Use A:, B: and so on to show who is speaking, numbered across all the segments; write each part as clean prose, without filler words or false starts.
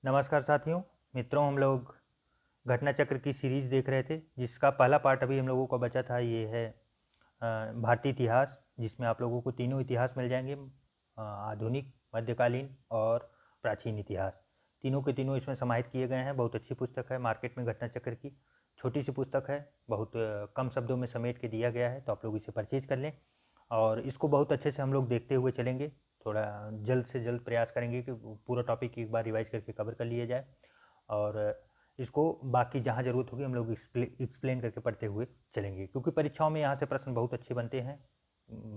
A: नमस्कार साथियों, मित्रों। हम लोग घटना चक्र की सीरीज़ देख रहे थे, जिसका पहला पार्ट अभी हम लोगों का बचा था। ये है भारतीय इतिहास, जिसमें आप लोगों को तीनों इतिहास मिल जाएंगे। आधुनिक, मध्यकालीन और प्राचीन इतिहास। तीनों के तीनों इसमें समाहित किए गए हैं। बहुत अच्छी पुस्तक है, मार्केट में घटना चक्र की। छोटी सी पुस्तक है, बहुत कम शब्दों में समेट के दिया गया है, तो आप लोग इसे परचेज कर लें और इसको बहुत अच्छे से हम लोग देखते हुए चलेंगे। थोड़ा जल्द से जल्द प्रयास करेंगे कि पूरा टॉपिक एक बार रिवाइज करके कवर कर लिया जाए और इसको बाकी जहाँ ज़रूरत होगी हम लोग एक्सप्लेन करके पढ़ते हुए चलेंगे, क्योंकि परीक्षाओं में यहाँ से प्रश्न बहुत अच्छे बनते हैं,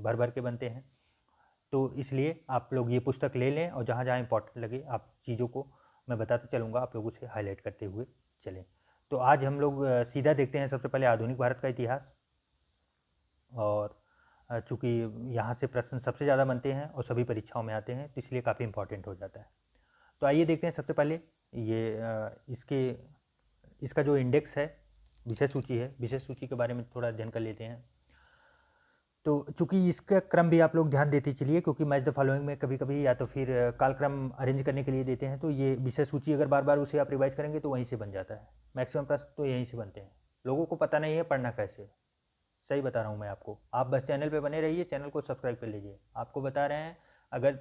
A: भर भर के बनते हैं। तो इसलिए आप लोग ये पुस्तक ले लें और जहाँ जहाँ इंपॉर्टेंट लगे आप चीज़ों को मैं बताते चलूँगा, आप लोग उसे हाईलाइट करते हुए चलें। तो आज हम लोग सीधा देखते हैं सबसे पहले आधुनिक भारत का इतिहास। और चूँकि यहाँ से प्रश्न सबसे ज़्यादा बनते हैं और सभी परीक्षाओं में आते हैं, तो इसलिए काफ़ी इंपॉर्टेंट हो जाता है। तो आइए देखते हैं सबसे पहले ये इसका जो इंडेक्स है, विषय सूची है, विषय सूची के बारे में थोड़ा अध्ययन कर लेते हैं। तो चूँकि इसका क्रम भी आप लोग ध्यान देते चलिए, क्योंकि मैच द फॉलोइंग में कभी-कभी या तो फिर कालक्रम अरेंज करने के लिए देते हैं, तो ये विषय सूची अगर बार-बार उसे आप रिवाइज करेंगे तो वहीं से बन जाता है। मैक्सिमम प्रश्न तो यहीं से बनते हैं। लोगों को पता नहीं है पढ़ना कैसे है। सही बता रहा हूँ मैं आपको। आप बस चैनल पे बने रहिए, चैनल को सब्सक्राइब कर लीजिए। आपको बता रहे हैं, अगर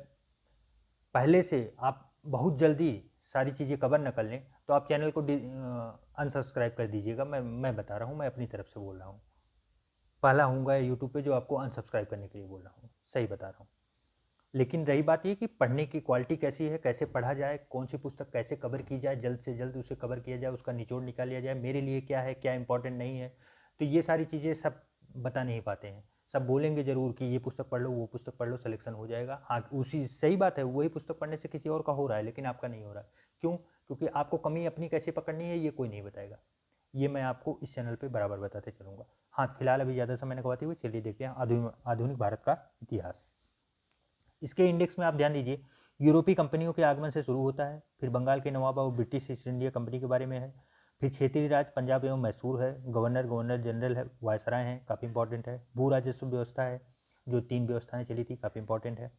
A: पहले से आप बहुत जल्दी सारी चीज़ें कवर न कर लें तो आप चैनल को अनसब्सक्राइब कर दीजिएगा। मैं बता रहा हूँ, मैं अपनी तरफ से बोल रहा हूँ। पहला होऊंगा यूट्यूब पे जो आपको अनसब्सक्राइब करने के लिए बोल रहा हूँ। सही बता रहा हूँ। लेकिन रही बात ये कि पढ़ने की क्वालिटी कैसी है, कैसे पढ़ा जाए, कौन सी पुस्तक कैसे कवर की जाए, जल्द से जल्द उसे कवर किया जाए, उसका निचोड़ निकाल लिया जाए, मेरे लिए क्या है, क्या इंपॉर्टेंट नहीं है, तो ये सारी चीज़ें सब बता नहीं पाते हैं। सब बोलेंगे ज़रूर कि ये पुस्तक पढ़ लो, वो पुस्तक पढ़ लो, सिलेक्शन हो जाएगा। हाँ, उसी सही बात है, वही पुस्तक पढ़ने से किसी और का हो रहा है, लेकिन आपका नहीं हो रहा है। क्यों? क्योंकि आपको कमी अपनी कैसे पकड़नी है ये कोई नहीं बताएगा। ये मैं आपको इस चैनल पे बराबर बताते चलूँगा। हाँ, फिलहाल अभी ज़्यादा समय न गवाते हुए चलिए देखते हैं आधुनिक भारत का इतिहास। इसके इंडेक्स में आप ध्यान दीजिए, यूरोपीय कंपनियों के आगमन से शुरू होता है, फिर बंगाल के नवाब और ब्रिटिश ईस्ट इंडिया कंपनी के बारे में है, फिर क्षेत्रीय राज पंजाब एवं मैसूर है, गवर्नर जनरल है, वायसराय हैं, काफ़ी इंपॉर्टेंट है, भू राजस्व व्यवस्था है, जो 3 व्यवस्थाएं चली थी, काफ़ी इंपॉर्टेंट है।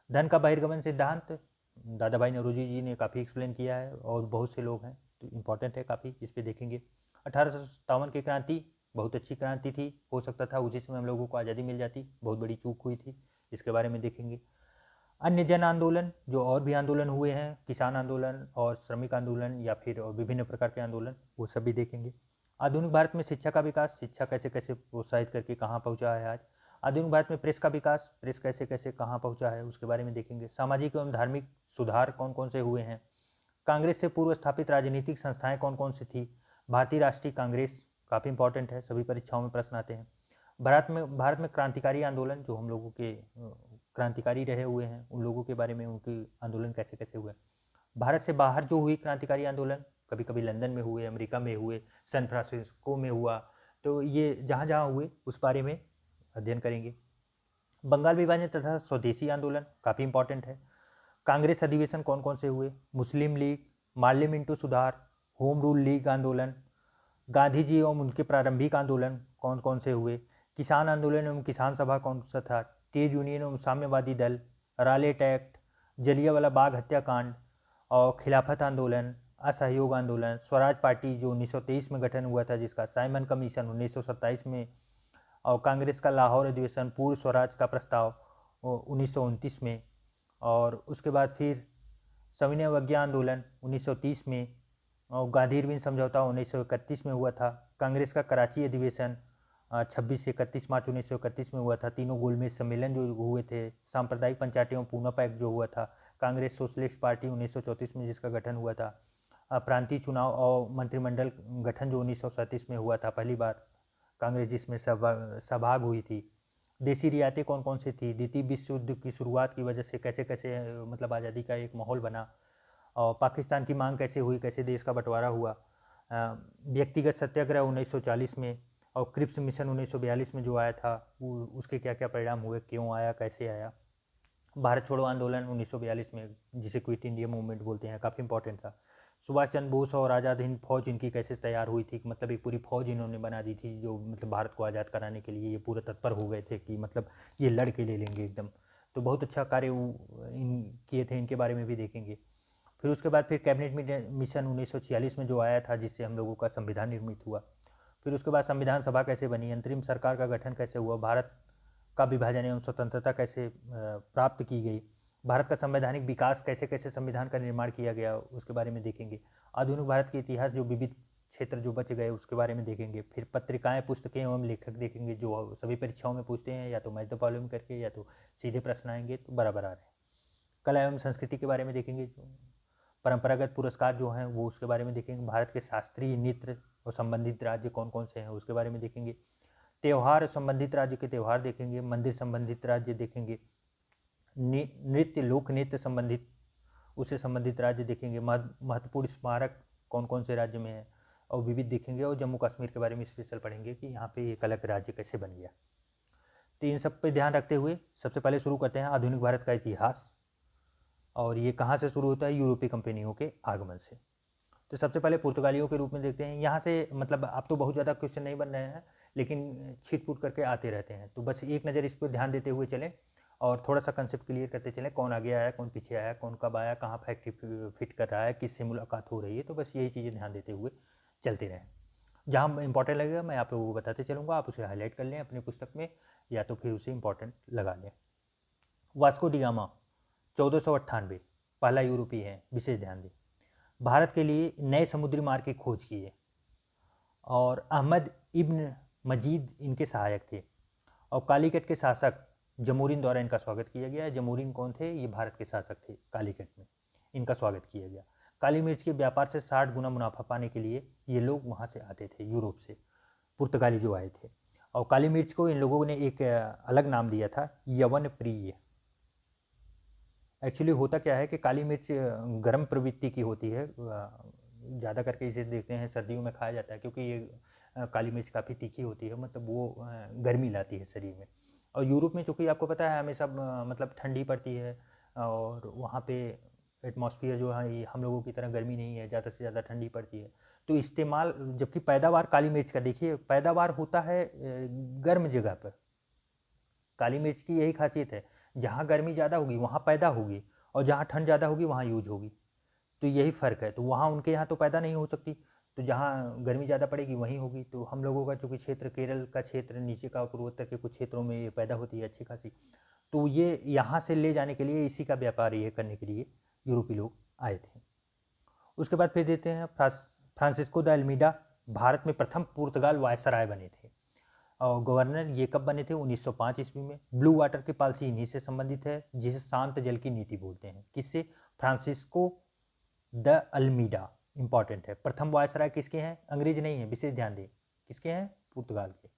A: धन का बहिर्गमन सिद्धांत दादा भाई नौरोजी जी ने काफ़ी एक्सप्लेन किया है और बहुत से लोग हैं, तो इंपॉर्टेंट है काफ़ी, इस पर देखेंगे। 1857 की क्रांति बहुत अच्छी क्रांति थी, हो सकता था उसी समय हम लोगों को आज़ादी मिल जाती, बहुत बड़ी चूक हुई थी, इसके बारे में देखेंगे। अन्य जन आंदोलन जो और भी आंदोलन हुए हैं, किसान आंदोलन और श्रमिक आंदोलन या फिर विभिन्न प्रकार के आंदोलन, वो सब भी देखेंगे। आधुनिक भारत में शिक्षा का विकास, शिक्षा कैसे कैसे प्रोत्साहित करके कहाँ पहुँचा है आज। आधुनिक भारत में प्रेस का विकास, प्रेस कैसे कैसे कहाँ पहुँचा है, उसके बारे में देखेंगे। सामाजिक एवं धार्मिक सुधार कौन कौन से हुए हैं। कांग्रेस से पूर्व स्थापित राजनीतिक संस्थाएं कौन कौन सी थी। भारतीय राष्ट्रीय कांग्रेस काफ़ी इंपॉर्टेंट है, सभी परीक्षाओं में प्रश्न आते हैं। भारत में क्रांतिकारी आंदोलन जो हम लोगों के क्रांतिकारी रहे हुए हैं, उन लोगों के बारे में, उनके आंदोलन कैसे कैसे हुए। भारत से बाहर जो हुई क्रांतिकारी आंदोलन, कभी कभी लंदन में हुए, अमेरिका में हुए, सैन फ्रांसिस्को में हुआ, तो ये जहाँ जहाँ हुए उस बारे में अध्ययन करेंगे। बंगाल विभाजन तथा स्वदेशी आंदोलन काफ़ी इंपॉर्टेंट है। कांग्रेस अधिवेशन कौन कौन से हुए, मुस्लिम लीग, मार्ले मिंटो सुधार, होम रूल लीग आंदोलन, गांधी जी एवं उनके प्रारंभिक आंदोलन कौन कौन से हुए, किसान आंदोलन एवं किसान सभा कौन सा था, ट्रेड यूनियन एवं साम्यवादी दल, रालेट एक्ट, जलियांवाला बाग हत्याकांड और खिलाफत आंदोलन, असहयोग आंदोलन, स्वराज पार्टी जो 1923 में गठन हुआ था, जिसका साइमन कमीशन 1927 में, और कांग्रेस का लाहौर अधिवेशन, पूर्व स्वराज का प्रस्ताव 1929 में, और उसके बाद फिर सविनय अवज्ञा आंदोलन 1930 में, और गांधी इरविन समझौता 1931 में हुआ था। कांग्रेस का कराची अधिवेशन 26 से 31 मार्च 1931 में हुआ था। तीनों गोलमेज सम्मेलन जो हुए थे, सांप्रदायिक पंचायत एवं पूना पैक्ट जो हुआ था, कांग्रेस सोशलिस्ट पार्टी 1934 में जिसका गठन हुआ था, प्रांतीय चुनाव और मंत्रिमंडल गठन जो 1937 में हुआ था पहली बार, कांग्रेस जिसमें सहभाग हुई थी। देसी रियायतें कौन कौन सी थी, द्वितीय विश्व युद्ध की शुरुआत की वजह से कैसे कैसे मतलब आज़ादी का एक माहौल बना, और पाकिस्तान की मांग कैसे हुई, कैसे देश का बंटवारा हुआ, व्यक्तिगत सत्याग्रह 1940 में, और क्रिप्स मिशन 1942 में जो आया था उसके क्या क्या परिणाम हुए, क्यों आया, कैसे आया। भारत छोड़ो आंदोलन 1942 में, जिसे क्विट इंडिया मूवमेंट बोलते हैं, काफ़ी इंपॉर्टेंट था। सुभाष चंद्र बोस और आज़ाद हिंद फौज इनकी कैसे तैयार हुई थी, मतलब एक पूरी फौज इन्होंने बना दी थी, जो मतलब भारत को आज़ाद कराने के लिए ये पूरे तत्पर हो गए थे कि मतलब ये लड़ के ले लेंगे एकदम। तो बहुत अच्छा कार्य इन किए थे, इनके बारे में भी देखेंगे। फिर उसके बाद फिर कैबिनेट मिशन 1946 में जो आया था, जिससे हम लोगों का संविधान निर्मित हुआ। फिर उसके बाद संविधान सभा कैसे बनी, अंतरिम सरकार का गठन कैसे हुआ, भारत का विभाजन एवं स्वतंत्रता कैसे प्राप्त की गई, भारत का संवैधानिक विकास कैसे कैसे संविधान का निर्माण किया गया, उसके बारे में देखेंगे। आधुनिक भारत के इतिहास, जो विविध क्षेत्र जो बच गए उसके बारे में देखेंगे। फिर पत्रिकाएं, पुस्तकें एवं लेखक देखेंगे, जो सभी परीक्षाओं में पूछते हैं, या तो मैच द फॉलोइंग करके या तो सीधे प्रश्न आएंगे तो बराबर आ रहे हैं। कला एवं संस्कृति के बारे में देखेंगे, परंपरागत पुरस्कार जो हैं वो उसके बारे में देखेंगे। भारत के शास्त्रीय नृत्य और संबंधित राज्य कौन कौन से हैं उसके बारे में देखेंगे। त्यौहार संबंधित राज्य के त्यौहार देखेंगे। मंदिर संबंधित राज्य देखेंगे। नृत्य, लोक नृत्य संबंधित उससे संबंधित राज्य देखेंगे। महत्वपूर्ण स्मारक कौन कौन से राज्य में है और विविध देखेंगे। और जम्मू कश्मीर के बारे में स्पेशल पढ़ेंगे कि यहाँ पे एक अलग राज्य कैसे बन गया। तो इन सब पे ध्यान रखते हुए सबसे पहले शुरू करते हैं आधुनिक भारत का इतिहास। और ये कहाँ से शुरू होता है? यूरोपीय कंपनियों के आगमन से। तो सबसे पहले पुर्तगालियों के रूप में देखते हैं। यहाँ से मतलब अब तो बहुत ज़्यादा क्वेश्चन नहीं बन रहे हैं, लेकिन छिटपुट करके आते रहते हैं, तो बस एक नज़र इस पर ध्यान देते हुए चलें और थोड़ा सा कंसेप्ट क्लियर करते चलें। कौन आगे आया, कौन पीछे आया, कौन कब आया, कहाँ फैक्ट्री फिट कर रहा है, किससे मुलाकात हो रही है, तो बस यही चीज़ें ध्यान देते हुए चलते रहें। जहाँ इंपॉर्टेंट लगेगा मैं आप लोगों को बताते चलूँगा, आप उसे हाईलाइट कर लें अपनी पुस्तक में या तो फिर उसे इंपॉर्टेंट लगा लें। वास्को डी गामा 1498 पहला यूरोपीय है, विशेष ध्यान दें। भारत के लिए नए समुद्री मार्ग की खोज की है और अहमद इब्न मजीद इनके सहायक थे। और कालीकट के शासक जमोरिन द्वारा इनका स्वागत किया गया है। जमोरिन कौन थे? ये भारत के शासक थे। कालीकट में इनका स्वागत किया गया। काली मिर्च के व्यापार से 60 गुना मुनाफा पाने के लिए ये लोग वहाँ से आते थे, यूरोप से, पुर्तगाली जो आए थे। और काली मिर्च को इन लोगों ने एक अलग नाम दिया था, यवन प्रिय। एक्चुअली होता क्या है कि काली मिर्च गर्म प्रवृत्ति की होती है। ज़्यादा करके इसे देखते हैं सर्दियों में खाया जाता है, क्योंकि ये काली मिर्च काफ़ी तीखी होती है, मतलब वो गर्मी लाती है शरीर में। और यूरोप में चूँकि आपको पता है हमेशा मतलब ठंडी पड़ती है और वहाँ पे एटमॉस्फेयर जो है ये हम लोगों की तरह गर्मी नहीं है, ज़्यादा से ज़्यादा ठंडी पड़ती है। तो इस्तेमाल, जबकि पैदावार काली मिर्च का देखिए पैदावार होता है गर्म जगह पर। काली मिर्च की यही खासियत है, जहाँ गर्मी ज़्यादा होगी वहाँ पैदा होगी और जहाँ ठंड ज़्यादा होगी वहाँ यूज होगी। तो यही फ़र्क है। तो वहाँ उनके यहाँ तो पैदा नहीं हो सकती, तो जहाँ गर्मी ज़्यादा पड़ेगी वहीं होगी। तो हम लोगों का चूँकि क्षेत्र केरल का क्षेत्र, नीचे का पूर्वोत्तर के कुछ क्षेत्रों में ये पैदा होती है अच्छी खासी। तो ये यहाँ से ले जाने के लिए, इसी का व्यापार ये करने के लिए यूरोपीय लोग आए थे। उसके बाद फिर देते हैं फ्रांसिस्को द अल्मीडा भारत में प्रथम पुर्तगाल वायसराय बने थे। और गवर्नर ये कब बने थे? 1905 ईस्वी में। ब्लू वाटर की पॉलिसी इन्हीं से संबंधित है, जिसे शांत जल की नीति बोलते हैं। किससे? Francisco de Almeida. इंपॉर्टेंट है। प्रथम वायसराय किसके हैं? अंग्रेज नहीं है, विशेष ध्यान दें। किसके हैं? पुर्तगाल के।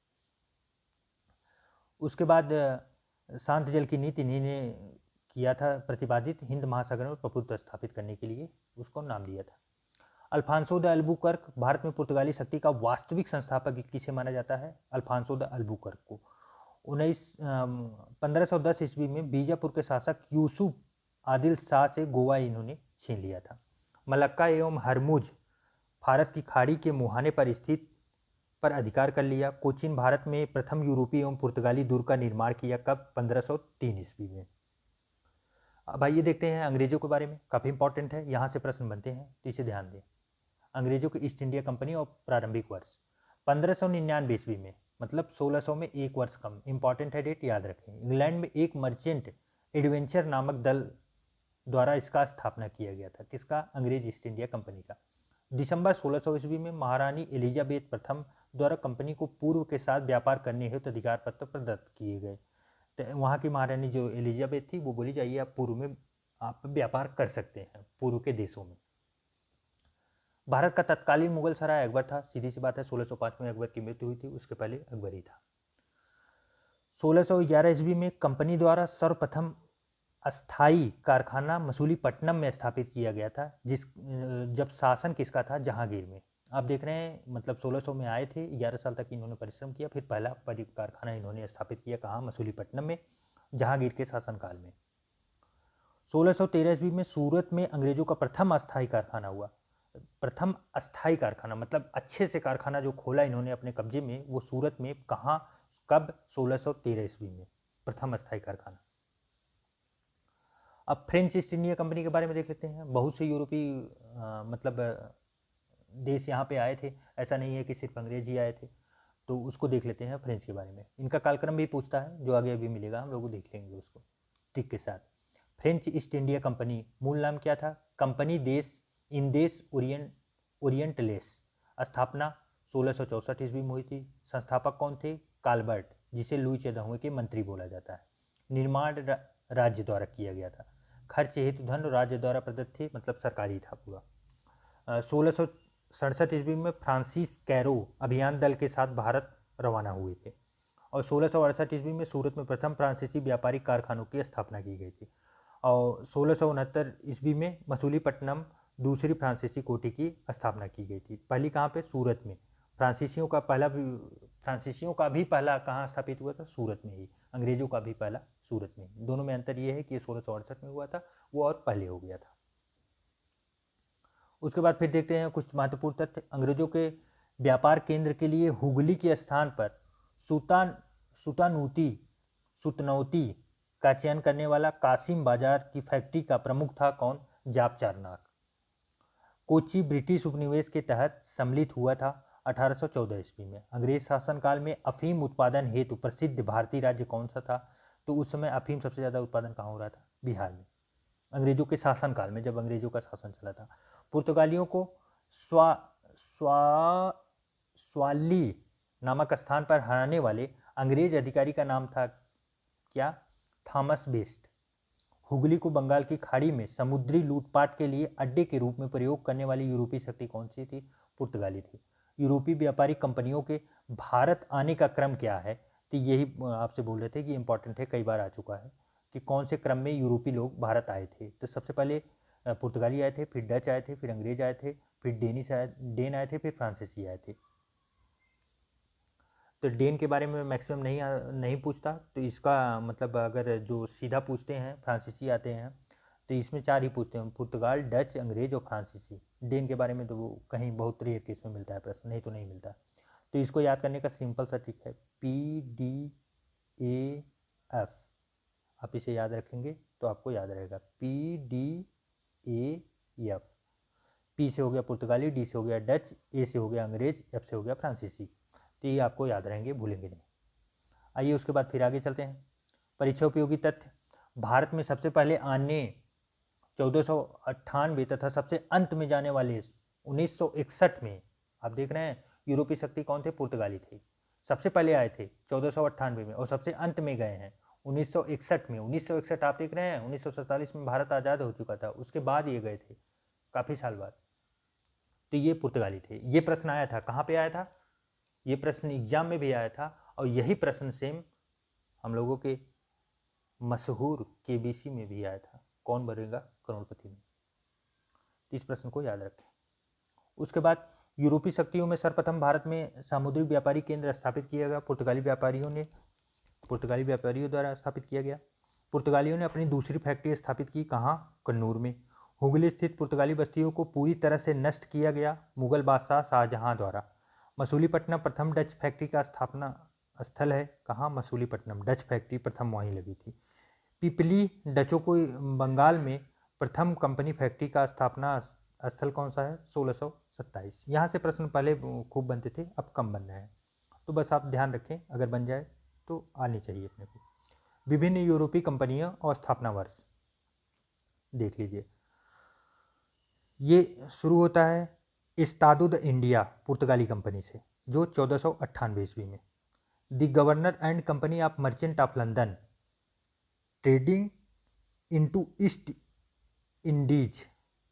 A: उसके बाद शांत जल की नीति इन्हीं ने किया था प्रतिपादित, हिंद महासागर में प्रभुत्व स्थापित करने के लिए उसको नाम दिया था। अल्फांसो द अल्बुकर्क भारत में पुर्तगाली शक्ति का वास्तविक संस्थापक किसे माना जाता है? अल्फांसो द अल्बुकर्क को। 1510 ईस्वी में बीजापुर के शासक यूसुफ आदिल शाह से गोवा इन्होंने छीन लिया था। मलक्का एवं हरमुज फारस की खाड़ी के मुहाने पर स्थित पर अधिकार कर लिया। कोचीन भारत में प्रथम यूरोपीय एवं पुर्तगाली दुर्ग का निर्माण किया। कब? 1503 ईस्वी में। अब आइए देखते हैं अंग्रेजों के बारे में, काफ़ी इंपॉर्टेंट है, यहाँ से प्रश्न बनते हैं तो इसे ध्यान दें। अंग्रेजों की ईस्ट इंडिया कंपनी और प्रारंभिक वर्ष 1599 ईस्वी में, मतलब 1600 में एक वर्ष कम। इंपॉर्टेंट है डेट, याद रखें। इंग्लैंड में एक मर्चेंट एडवेंचर नामक दल द्वारा इसका स्थापना किया गया था। किसका? अंग्रेज ईस्ट इंडिया कंपनी का। दिसंबर 1600 ईस्वी में महारानी एलिजाबेथ प्रथम द्वारा कंपनी को पूर्व के साथ व्यापार करने हेतु अधिकार पत्र प्रदत्त किए गए। तो वहाँ की महारानी जो एलिजाबेथ थी वो बोली, जाइए आप पूर्व में आप व्यापार कर सकते हैं, पूर्व के देशों में। भारत का तत्कालीन मुगल सराय अकबर था। सीधी सी बात है, 1605 में अकबर की मृत्यु हुई थी, उसके पहले अकबर ही था। 1611 ईस्वी में कंपनी द्वारा सर्वप्रथम अस्थाई कारखाना मसूलीपट्टनम में स्थापित किया गया था, जब शासन किसका था? जहांगीर में। आप देख रहे हैं, मतलब 1600 में आए थे, 11 साल तक इन्होंने परिश्रम किया, फिर पहला कारखाना इन्होंने स्थापित किया। कहाँ? मसूलीपट्टनम में, जहांगीर के शासनकाल में। 1613 ईस्वी में सूरत में अंग्रेजों का प्रथम अस्थाई कारखाना हुआ। प्रथम अस्थाई कारखाना मतलब अच्छे से कारखाना जो खोला इन्होंने अपने कब्जे में, वो सूरत में। कहाँ? कब? 1613 ईस्वी में प्रथम अस्थाई कारखाना। अब फ्रेंच ईस्ट इंडिया कंपनी के बारे में देख लेते हैं। बहुत से यूरोपीय मतलब देश यहाँ पे आए थे, ऐसा नहीं है कि सिर्फ अंग्रेज ही आए थे। तो उसको देख लेते हैं फ्रेंच के बारे में। इनका कालक्रम भी पूछता है, जो आगे अभी मिलेगा हम लोग देख लेंगे उसको ट्रिक के साथ। फ्रेंच ईस्ट इंडिया कंपनी मूल नाम क्या था? कंपनी देश इंदेश ओरिएंटलेस। स्थापना 1664 ईस्वी में हुई थी। संस्थापक कौन थे? काल्बर्ट, जिसे लुई 14वें के मंत्री बोला जाता है। निर्माण राज्य द्वारा किया गया था। खर्च हेतु धन राज्य द्वारा प्रदत्त थे, मतलब सरकारी था पूरा। 1667 ईस्वी में फ्रांसिस कैरो अभियान दल के साथ भारत रवाना हुए थे। और 1668 ईस्वी में सूरत में प्रथम फ्रांसीसी व्यापारिक कारखानों की स्थापना की गई थी। और 1669 ईस्वी में मसूलीपट्टनम दूसरी फ्रांसीसी कोठी की स्थापना की गई थी। पहली कहाँ पे? सूरत में। फ्रांसीसियों का भी पहला कहाँ स्थापित हुआ था? सूरत में ही। अंग्रेजों का भी पहला सूरत में ही। दोनों में अंतर ये है कि 1668 में हुआ था, वो और पहले हो गया था। उसके बाद फिर देखते हैं कुछ महत्वपूर्ण तथ्य। अंग्रेजों के व्यापार केंद्र के लिए हुगली के स्थान पर सुतनौती का चयन करने वाला कासिम बाजार की फैक्ट्री का प्रमुख था कौन? जाप चारनाक। कोची ब्रिटिश उपनिवेश के तहत सम्मिलित हुआ था 1814 ईस्वी में। अंग्रेज शासनकाल में अफीम उत्पादन हेतु प्रसिद्ध भारतीय राज्य कौन सा था? तो उस समय अफीम सबसे ज़्यादा उत्पादन कहाँ हो रहा था? बिहार में। अंग्रेजों के शासनकाल में, जब अंग्रेजों का शासन चला था। पुर्तगालियों को स्वा स्वा स्वाली नामक स्थान पर हराने वाले अंग्रेज अधिकारी का नाम था क्या? Thomas best. हुगली को बंगाल की खाड़ी में समुद्री लूटपाट के लिए अड्डे के रूप में प्रयोग करने वाली यूरोपीय शक्ति कौन सी थी? पुर्तगाली थी। यूरोपीय व्यापारिक कंपनियों के भारत आने का क्रम क्या है? तो यही आपसे बोल रहे थे कि इंपॉर्टेंट है, कई बार आ चुका है कि कौन से क्रम में यूरोपीय लोग भारत आए थे। तो सबसे पहले पुर्तगाली आए थे, फिर डच आए थे, फिर अंग्रेज आए थे, फिर डेन आए थे, फिर फ्रांसीसी आए थे। तो डेन के बारे में मैक्सिमम नहीं पूछता, तो इसका मतलब अगर जो सीधा पूछते हैं फ्रांसीसी आते हैं, तो इसमें 4 ही पूछते हैं, पुर्तगाल, डच, अंग्रेज और फ्रांसीसी। डेन के बारे में तो वो कहीं बहुत रेयर केस में मिलता है प्रश्न, नहीं तो नहीं मिलता। तो इसको याद करने का सिंपल सा ट्रिक है, PDAF। आप इसे याद रखेंगे तो आपको याद रहेगा, PDAF। P से हो गया पुर्तगाली, D से हो गया डच, A से हो गया अंग्रेज, F से हो गया फ्रांसीसी। तो ये आपको याद रहेंगे, भूलेंगे नहीं। आइए उसके बाद फिर आगे चलते हैं। परीक्षा उपयोगी तथ्य। भारत में सबसे पहले आने 1498 तथा सबसे अंत में जाने वाले 1961 में, आप देख रहे हैं यूरोपीय शक्ति कौन थे? पुर्तगाली थे। सबसे पहले आए थे 1498 में और सबसे अंत में गए हैं 1961 में। 1961 आप देख रहे हैं, 1947 में भारत आज़ाद हो चुका था, उसके बाद ये गए थे, काफ़ी साल बाद। तो ये पुर्तगाली थे। ये प्रश्न आया था, कहाँ पे आया था? ये प्रश्न एग्जाम में भी आया था, और यही प्रश्न सेम हम लोगों के मशहूर KBC में भी आया था, कौन बनेगा करोड़पति में। तो इस प्रश्न को याद रखें। उसके बाद यूरोपीय शक्तियों में सर्वप्रथम भारत में सामुद्रिक व्यापारी केंद्र स्थापित किया गया, पुर्तगाली व्यापारियों द्वारा स्थापित किया गया। पुर्तगालियों ने अपनी दूसरी फैक्ट्री स्थापित की, कहाँ? कन्नूर में। हुगली स्थित पुर्तगाली बस्तियों को पूरी तरह से नष्ट किया गया मुगल बादशाह शाहजहां द्वारा। मसूलीपट्टनम प्रथम डच फैक्ट्री का स्थापना स्थल है, कहाँ? मसूलीपट्टनम। डच फैक्ट्री प्रथम वहीं लगी थी। पिपली डचों को बंगाल में प्रथम कंपनी फैक्ट्री का स्थापना स्थल कौन सा है? 1627। यहाँ से प्रश्न पहले खूब बनते थे, अब कम बन रहे हैं, तो बस आप ध्यान रखें, अगर बन जाए तो आनी चाहिए अपने को। विभिन्न यूरोपीय कंपनियां और स्थापना वर्ष देख लीजिए। ये शुरू होता है एस्तादो द इंडिया पुर्तगाली कंपनी से, जो 1498 ईस्वी में। The governor and company of merchant of London trading into east Indies,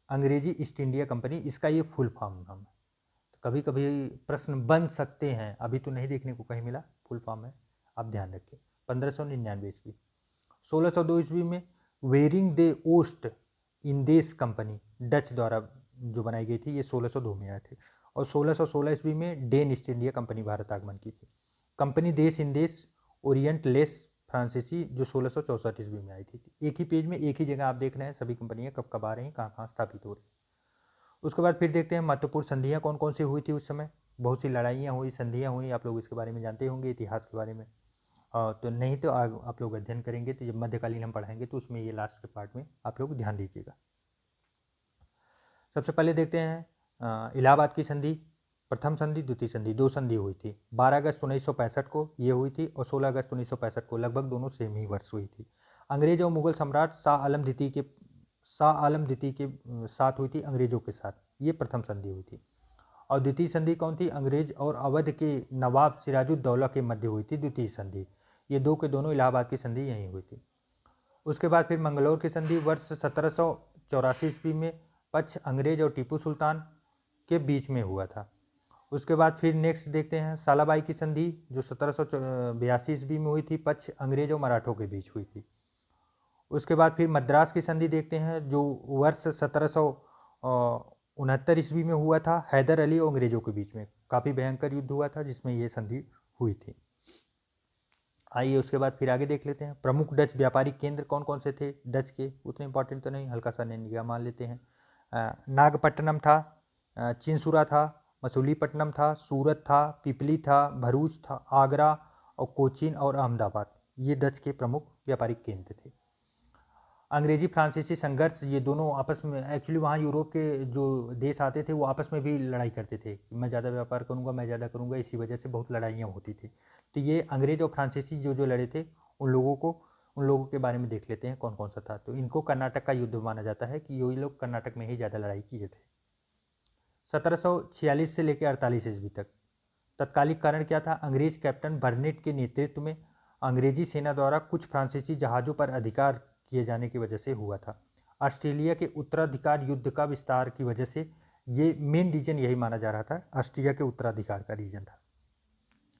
A: अंग्रेजी ईस्ट इंडिया कंपनी, इसका ये फुल फॉर्म नाम है। तो कभी कभी प्रश्न बन सकते हैं, अभी तो नहीं देखने को कहीं मिला, फुल फॉर्म है, आप ध्यान रखें। 1599 ईस्वी। 1602 ईस्वी में वेरिंग दे ओस्ट इंदेश कंपनी डच द्वारा जो बनाई गई थी, ये 1602 में आए थे। और 1616 ईस्वी में Dane East India company Bharat आगमन की थी। कंपनी देश इंदेश ओरिएंटलेस फ्रांसीसी, जो 1664 ईस्वी में आई थी। एक ही पेज में एक ही जगह आप देख रहे हैं सभी कंपनियां कब कब आ रही हैं, कहाँ कहाँ स्थापित हो रही हैं। उसके बाद फिर देखते हैं महत्वपूर्ण संधियां कौन कौन सी हुई थी उस समय। बहुत सी लड़ाइयाँ हुई, संधियाँ हुई, आप लोग इसके बारे में जानते होंगे, इतिहास के बारे में। तो नहीं तो आप लोग अध्ययन करेंगे तो जब मध्यकालीन हम पढ़ाएंगे तो उसमें ये लास्ट के पार्ट में आप लोग ध्यान दीजिएगा। सबसे पहले देखते हैं इलाहाबाद की संधि। प्रथम संधि, द्वितीय संधि, दो संधि हुई थी। 12 अगस्त 1965 को ये हुई थी और 16 अगस्त 1965 को, लगभग दोनों सेम ही वर्ष हुई थी। अंग्रेज और मुगल सम्राट शाह आलम द्वितीय के साथ हुई थी, अंग्रेजों के साथ। ये प्रथम संधि हुई थी। और द्वितीय संधि कौन थी? अंग्रेज और अवध के नवाब सिराजुद्दौला के मध्य हुई थी द्वितीय संधि। ये दो के दोनों इलाहाबाद की संधि यहीं हुई थी। उसके बाद फिर मंगलौर की संधि वर्ष 1784 ईस्वी में पक्ष अंग्रेज और टीपू सुल्तान के बीच में हुआ था। उसके बाद फिर नेक्स्ट देखते हैं सालाबाई की संधि जो 1782 ईस्वी में हुई थी, पक्ष अंग्रेज और मराठों के बीच हुई थी। उसके बाद फिर मद्रास की संधि देखते हैं जो वर्ष 1769 ईस्वी में हुआ था, हैदर अली और अंग्रेजों के बीच में। काफ़ी भयंकर युद्ध हुआ था जिसमें ये संधि हुई थी। आइए उसके बाद फिर आगे देख लेते हैं प्रमुख डच व्यापारिक केंद्र कौन कौन से थे डच के। उतने इंपॉर्टेंट तो नहीं, हल्का सा निगाह मान लेते हैं। नागपट्टनम था, चिंसुरा था, मसूलीपट्टनम था, सूरत था, पिपली था, भरूच था, आगरा और कोचीन और अहमदाबाद, ये डच के प्रमुख व्यापारिक केंद्र थे। अंग्रेजी फ्रांसीसी संघर्ष, ये दोनों आपस में, एक्चुअली वहाँ यूरोप के जो देश आते थे वो आपस में भी लड़ाई करते थे, मैं ज़्यादा व्यापार करूँगा, मैं ज़्यादा करूँगा, इसी वजह से बहुत लड़ाइयाँ होती थी। तो ये अंग्रेज और फ्रांसीसी जो जो लड़े थे उन लोगों के बारे में देख लेते हैं कौन कौन सा था। तो इनको कर्नाटक का युद्ध माना जाता है कि ये लोग कर्नाटक में ही ज़्यादा लड़ाई किए थे। 1746 से लेकर 48 ईस्वी तक तत्कालिक कारण क्या था? अंग्रेज कैप्टन बर्नेट के नेतृत्व में अंग्रेजी सेना द्वारा कुछ फ्रांसीसी जहाज़ों पर अधिकार किए जाने की वजह से हुआ था। ऑस्ट्रेलिया के उत्तराधिकार युद्ध का विस्तार की वजह से ये मेन रीजन यही माना जा रहा था, ऑस्ट्रिया के उत्तराधिकार का रीजन था।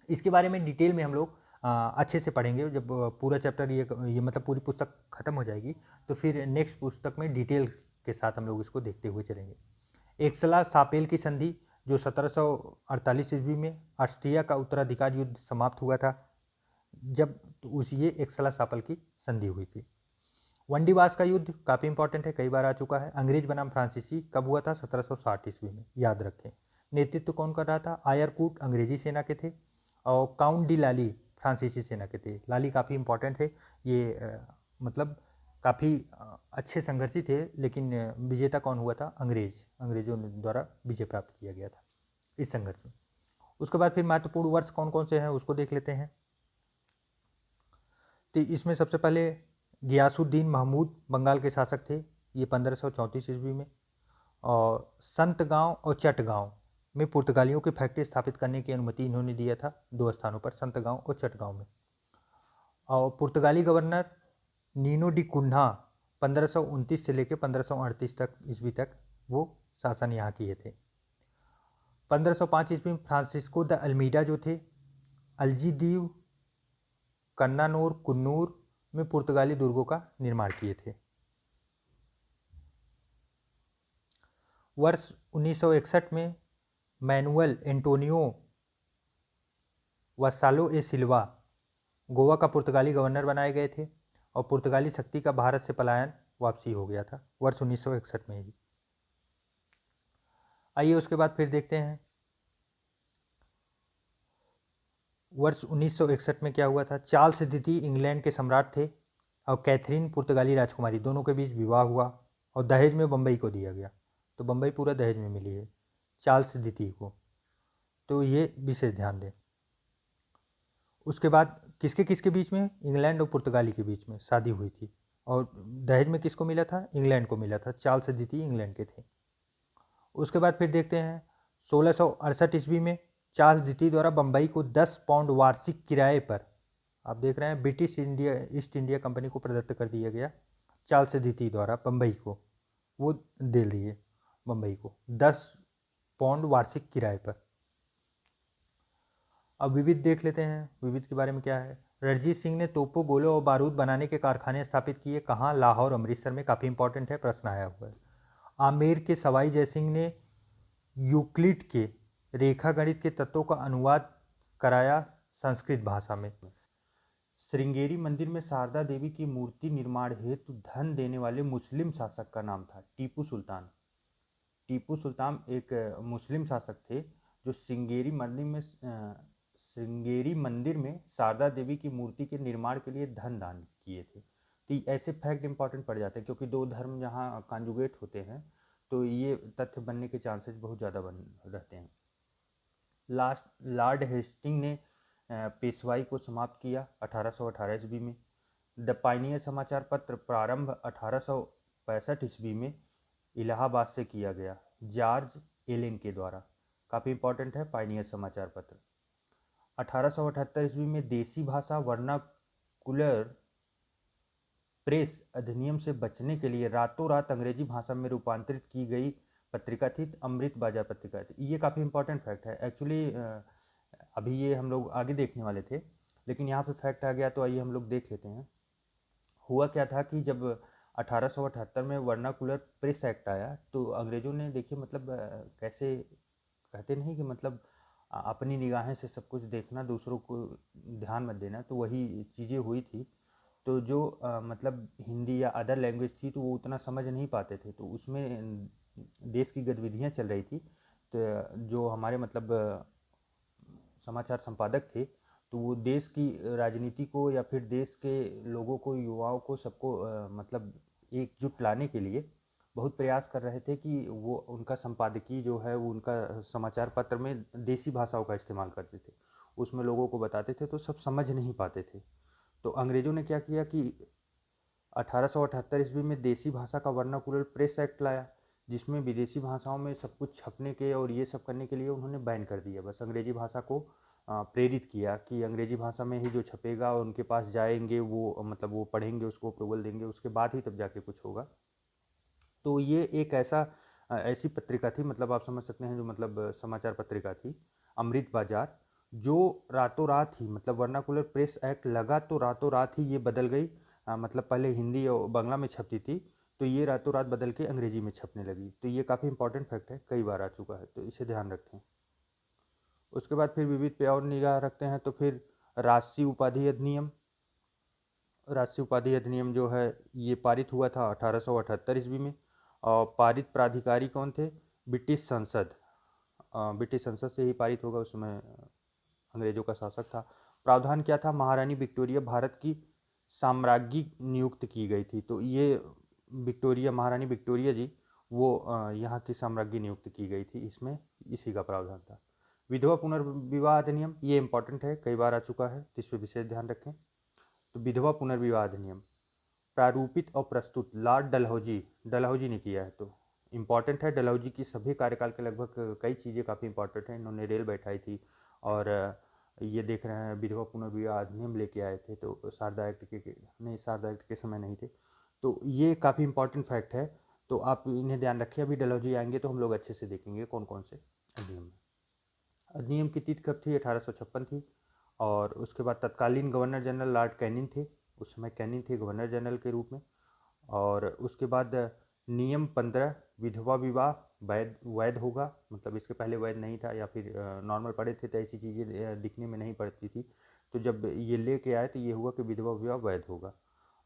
A: इसके बारे में डिटेल में हम लोग अच्छे से पढ़ेंगे जब पूरा चैप्टर ये मतलब पूरी पुस्तक खत्म हो जाएगी तो फिर नेक्स्ट पुस्तक में डिटेल के साथ हम लोग इसको देखते हुए चलेंगे। एक्सला सापेल की संधि जो 1748 ईस्वी में ऑस्ट्रिया का उत्तराधिकार युद्ध समाप्त हुआ था, जब तो उस ये एक्सला सापल की संधि हुई थी। वंडीवास का युद्ध काफ़ी इंपॉर्टेंट है, कई बार आ चुका है। अंग्रेज बनाम फ्रांसीसी कब हुआ था? 1760 ईस्वी में, याद रखें। नेतृत्व कौन कर रहा था? आयरकूट अंग्रेजी सेना के थे और काउंट डी लाली फ्रांसीसी सेना के थे। लाली काफ़ी इंपॉर्टेंट थे, ये मतलब काफ़ी अच्छे संघर्षी थे, लेकिन विजेता कौन हुआ था? अंग्रेजों द्वारा विजय प्राप्त किया गया था इस संघर्ष में। उसके बाद फिर महत्वपूर्ण वर्ष कौन कौन से हैं उसको देख लेते हैं। तो इसमें सबसे पहले गियासुद्दीन महमूद बंगाल के शासक थे, ये 1534 ईस्वी में। और संत गांव और चटगांव में पुर्तगालियों की फैक्ट्री स्थापित करने की अनुमति इन्होंने दिया था, दो स्थानों पर, संत गांव और चटगांव में। और पुर्तगाली गवर्नर नीनो डी कुन्हा 1529 से लेकर 1538 तक ईस्वी तक वो शासन यहाँ किए थे। 1505 ईस्वी में फ्रांसिस्को द अल्मीडा जो थे अल्जीदीव कन्नानौर कुन्नूर में पुर्तगाली दुर्गों का निर्माण किए थे। वर्ष 1961 में मैनुअल एंटोनियो वसालो ए सिल्वा गोवा का पुर्तगाली गवर्नर बनाए गए थे और पुर्तगाली शक्ति का भारत से पलायन वापसी हो गया था वर्ष 1961 में ही। आइए उसके बाद फिर देखते हैं वर्ष 1961 में क्या हुआ था। चार्ल्स द्वितीय इंग्लैंड के सम्राट थे और कैथरीन पुर्तगाली राजकुमारी, दोनों के बीच विवाह हुआ और दहेज में बम्बई को दिया गया। तो बम्बई पूरा दहेज में मिली है चार्ल्स द्वितीय को, तो ये विशेष ध्यान दें। उसके बाद किसके किसके बीच में? इंग्लैंड और पुर्तगाली के बीच में शादी हुई थी और दहेज में किसको मिला था? इंग्लैंड को मिला था, चार्ल्स द्वितीय इंग्लैंड के थे। उसके बाद फिर देखते हैं 1668 ईस्वी में चार्ल्स द्वितीय द्वारा बम्बई को 10 पाउंड वार्षिक किराए पर, आप देख रहे हैं, British India east India company को प्रदत्त कर दिया गया। चार्ल्स द्वितीय द्वारा बम्बई को वो दे दिए, बम्बई को 10 पाउंड वार्षिक किराए पर। अब विविध देख लेते हैं, विविध के बारे में क्या है। रणजीत सिंह ने तोपों, गोलों और बारूद बनाने के कारखाने स्थापित किए, कहाँ? लाहौर, अमृतसर में। काफ़ी इंपॉर्टेंट है, प्रश्न आया हुआ है। आमेर के सवाई जयसिंह ने यूक्लिड के रेखा गणित के तत्वों का अनुवाद कराया संस्कृत भाषा में। श्रृंगेरी मंदिर में शारदा देवी की मूर्ति निर्माण हेतु धन देने वाले मुस्लिम शासक का नाम था टीपू सुल्तान। टीपू सुल्तान एक मुस्लिम शासक थे जो श्रृंगेरी मंदिर में श्रृंगेरी मंदिर में शारदा देवी की मूर्ति के निर्माण के लिए धन दान किए थे। तो ऐसे फैक्ट इंपॉर्टेंट पड़ जाते हैं क्योंकि दो धर्म जहाँ कॉन्जुगेट होते हैं तो ये तथ्य बनने के चांसेस बहुत ज़्यादा बन रहते हैं। लास्ट लॉर्ड हेस्टिंग ने पेशवाई को समाप्त किया 1818 ईस्वी में। द पाइनियर समाचार पत्र प्रारंभ 1865 ईस्वी में इलाहाबाद से किया गया जॉर्ज एलेन के द्वारा। काफ़ी इंपॉर्टेंट है पाइनियर समाचार पत्र। 1878 ईस्वी में देसी भाषा वर्नाकुलर प्रेस अधिनियम से बचने के लिए रातों रात अंग्रेजी भाषा में रूपांतरित की गई पत्रिका थी अमृत बाजार पत्रिका थी। ये काफ़ी इंपॉर्टेंट फैक्ट है एक्चुअली। अभी ये हम लोग आगे देखने वाले थे लेकिन यहाँ पे फैक्ट आ गया तो आइए हम लोग देख लेते हैं। हुआ क्या था कि जब 1878 में वर्नाकुलर प्रेस एक्ट आया तो अंग्रेज़ों ने देखिए मतलब कैसे कहते नहीं कि मतलब अपनी निगाहें से सब कुछ देखना दूसरों को ध्यान मत देना, तो वही चीज़ें हुई थी। तो जो मतलब हिंदी या अदर लैंग्वेज थी तो वो उतना समझ नहीं पाते थे, तो उसमें देश की गतिविधियाँ चल रही थी। तो जो हमारे मतलब समाचार संपादक थे तो वो देश की राजनीति को या फिर देश के लोगों को युवाओं को सबको मतलब एकजुट लाने के लिए बहुत प्रयास कर रहे थे कि वो उनका संपादकीय जो है वो उनका समाचार पत्र में देसी भाषाओं का इस्तेमाल करते थे, उसमें लोगों को बताते थे तो सब समझ नहीं पाते थे। तो अंग्रेज़ों ने क्या किया कि 1878 ईस्वी में देसी भाषा का वर्नाकुलर प्रेस एक्ट लाया जिसमें विदेशी भाषाओं में सब कुछ छपने के और ये सब करने के लिए उन्होंने बैन कर दिया। बस अंग्रेजी भाषा को प्रेरित किया कि अंग्रेजी भाषा में ही जो छपेगा और उनके पास जाएंगे वो मतलब वो पढ़ेंगे, उसको अप्रूवल देंगे, उसके बाद ही तब जाके कुछ होगा। तो ये एक ऐसी पत्रिका थी, मतलब आप समझ सकते हैं जो मतलब समाचार पत्रिका थी अमृत बाजार, जो रातों रात ही मतलब वर्नाकुलर प्रेस एक्ट लगा तो रातों रात ही ये बदल गई। मतलब पहले हिंदी और बांग्ला में छपती थी तो ये रातों रात बदल के अंग्रेजी में छपने लगी। तो ये काफ़ी इंपॉर्टेंट फैक्ट है, कई बार आ चुका है तो इसे ध्यान रखें। उसके बाद फिर विविध पे और निगाह रखते हैं तो फिर राजसी उपाधि अधिनियम। राजसी उपाधि अधिनियम जो है ये पारित हुआ था 1878 ईस्वी में और पारित प्राधिकारी कौन थे? ब्रिटिश संसद। ब्रिटिश संसद से ही पारित होगा, उसमें अंग्रेजों का शासक था। प्रावधान क्या था? महारानी विक्टोरिया भारत की साम्राज्ञी नियुक्त की गई थी, तो ये विक्टोरिया महारानी विक्टोरिया जी वो यहाँ की साम्राज्ञी नियुक्त की गई थी, इसमें इसी का प्रावधान था। विधवा पुनर्विवाह अधिनियम ये इंपॉर्टेंट है, कई बार आ चुका है तो इस पर विशेष ध्यान रखें। तो विधवा पुनर्विवाह अधिनियम प्रारूपित और प्रस्तुत लॉर्ड डलहौजी ने किया है, तो इम्पॉर्टेंट है। डलहौजी की सभी कार्यकाल के लगभग कई चीज़ें काफ़ी इंपॉर्टेंट हैं। इन्होंने रेल बैठाई थी और ये देख रहे हैं विधवा पुनर्विवाह अधिनियम लेके आए थे, तो शारदा एक्ट के नहीं, शारदा एक्ट के समय नहीं थे। तो ये काफ़ी इंपॉर्टेंट फैक्ट है, तो आप इन्हें ध्यान रखिए। अभी डलहौजी आएंगे तो हम लोग अच्छे से देखेंगे कौन कौन से अधिनियम। अधिनियम की तिथि कब थी? 1856 थी। और उसके बाद तत्कालीन गवर्नर जनरल लॉर्ड कैनिंग थे, उस समय कैनिंग थे गवर्नर जनरल के रूप में। और उसके बाद नियम 15 विधवा विवाह वैध होगा, मतलब इसके पहले वैध नहीं था या फिर नॉर्मल पढ़े थे तो ऐसी चीज़ें दिखने में नहीं पड़ती थी। तो जब ये लेके आए तो ये हुआ कि विधवा विवाह वैध होगा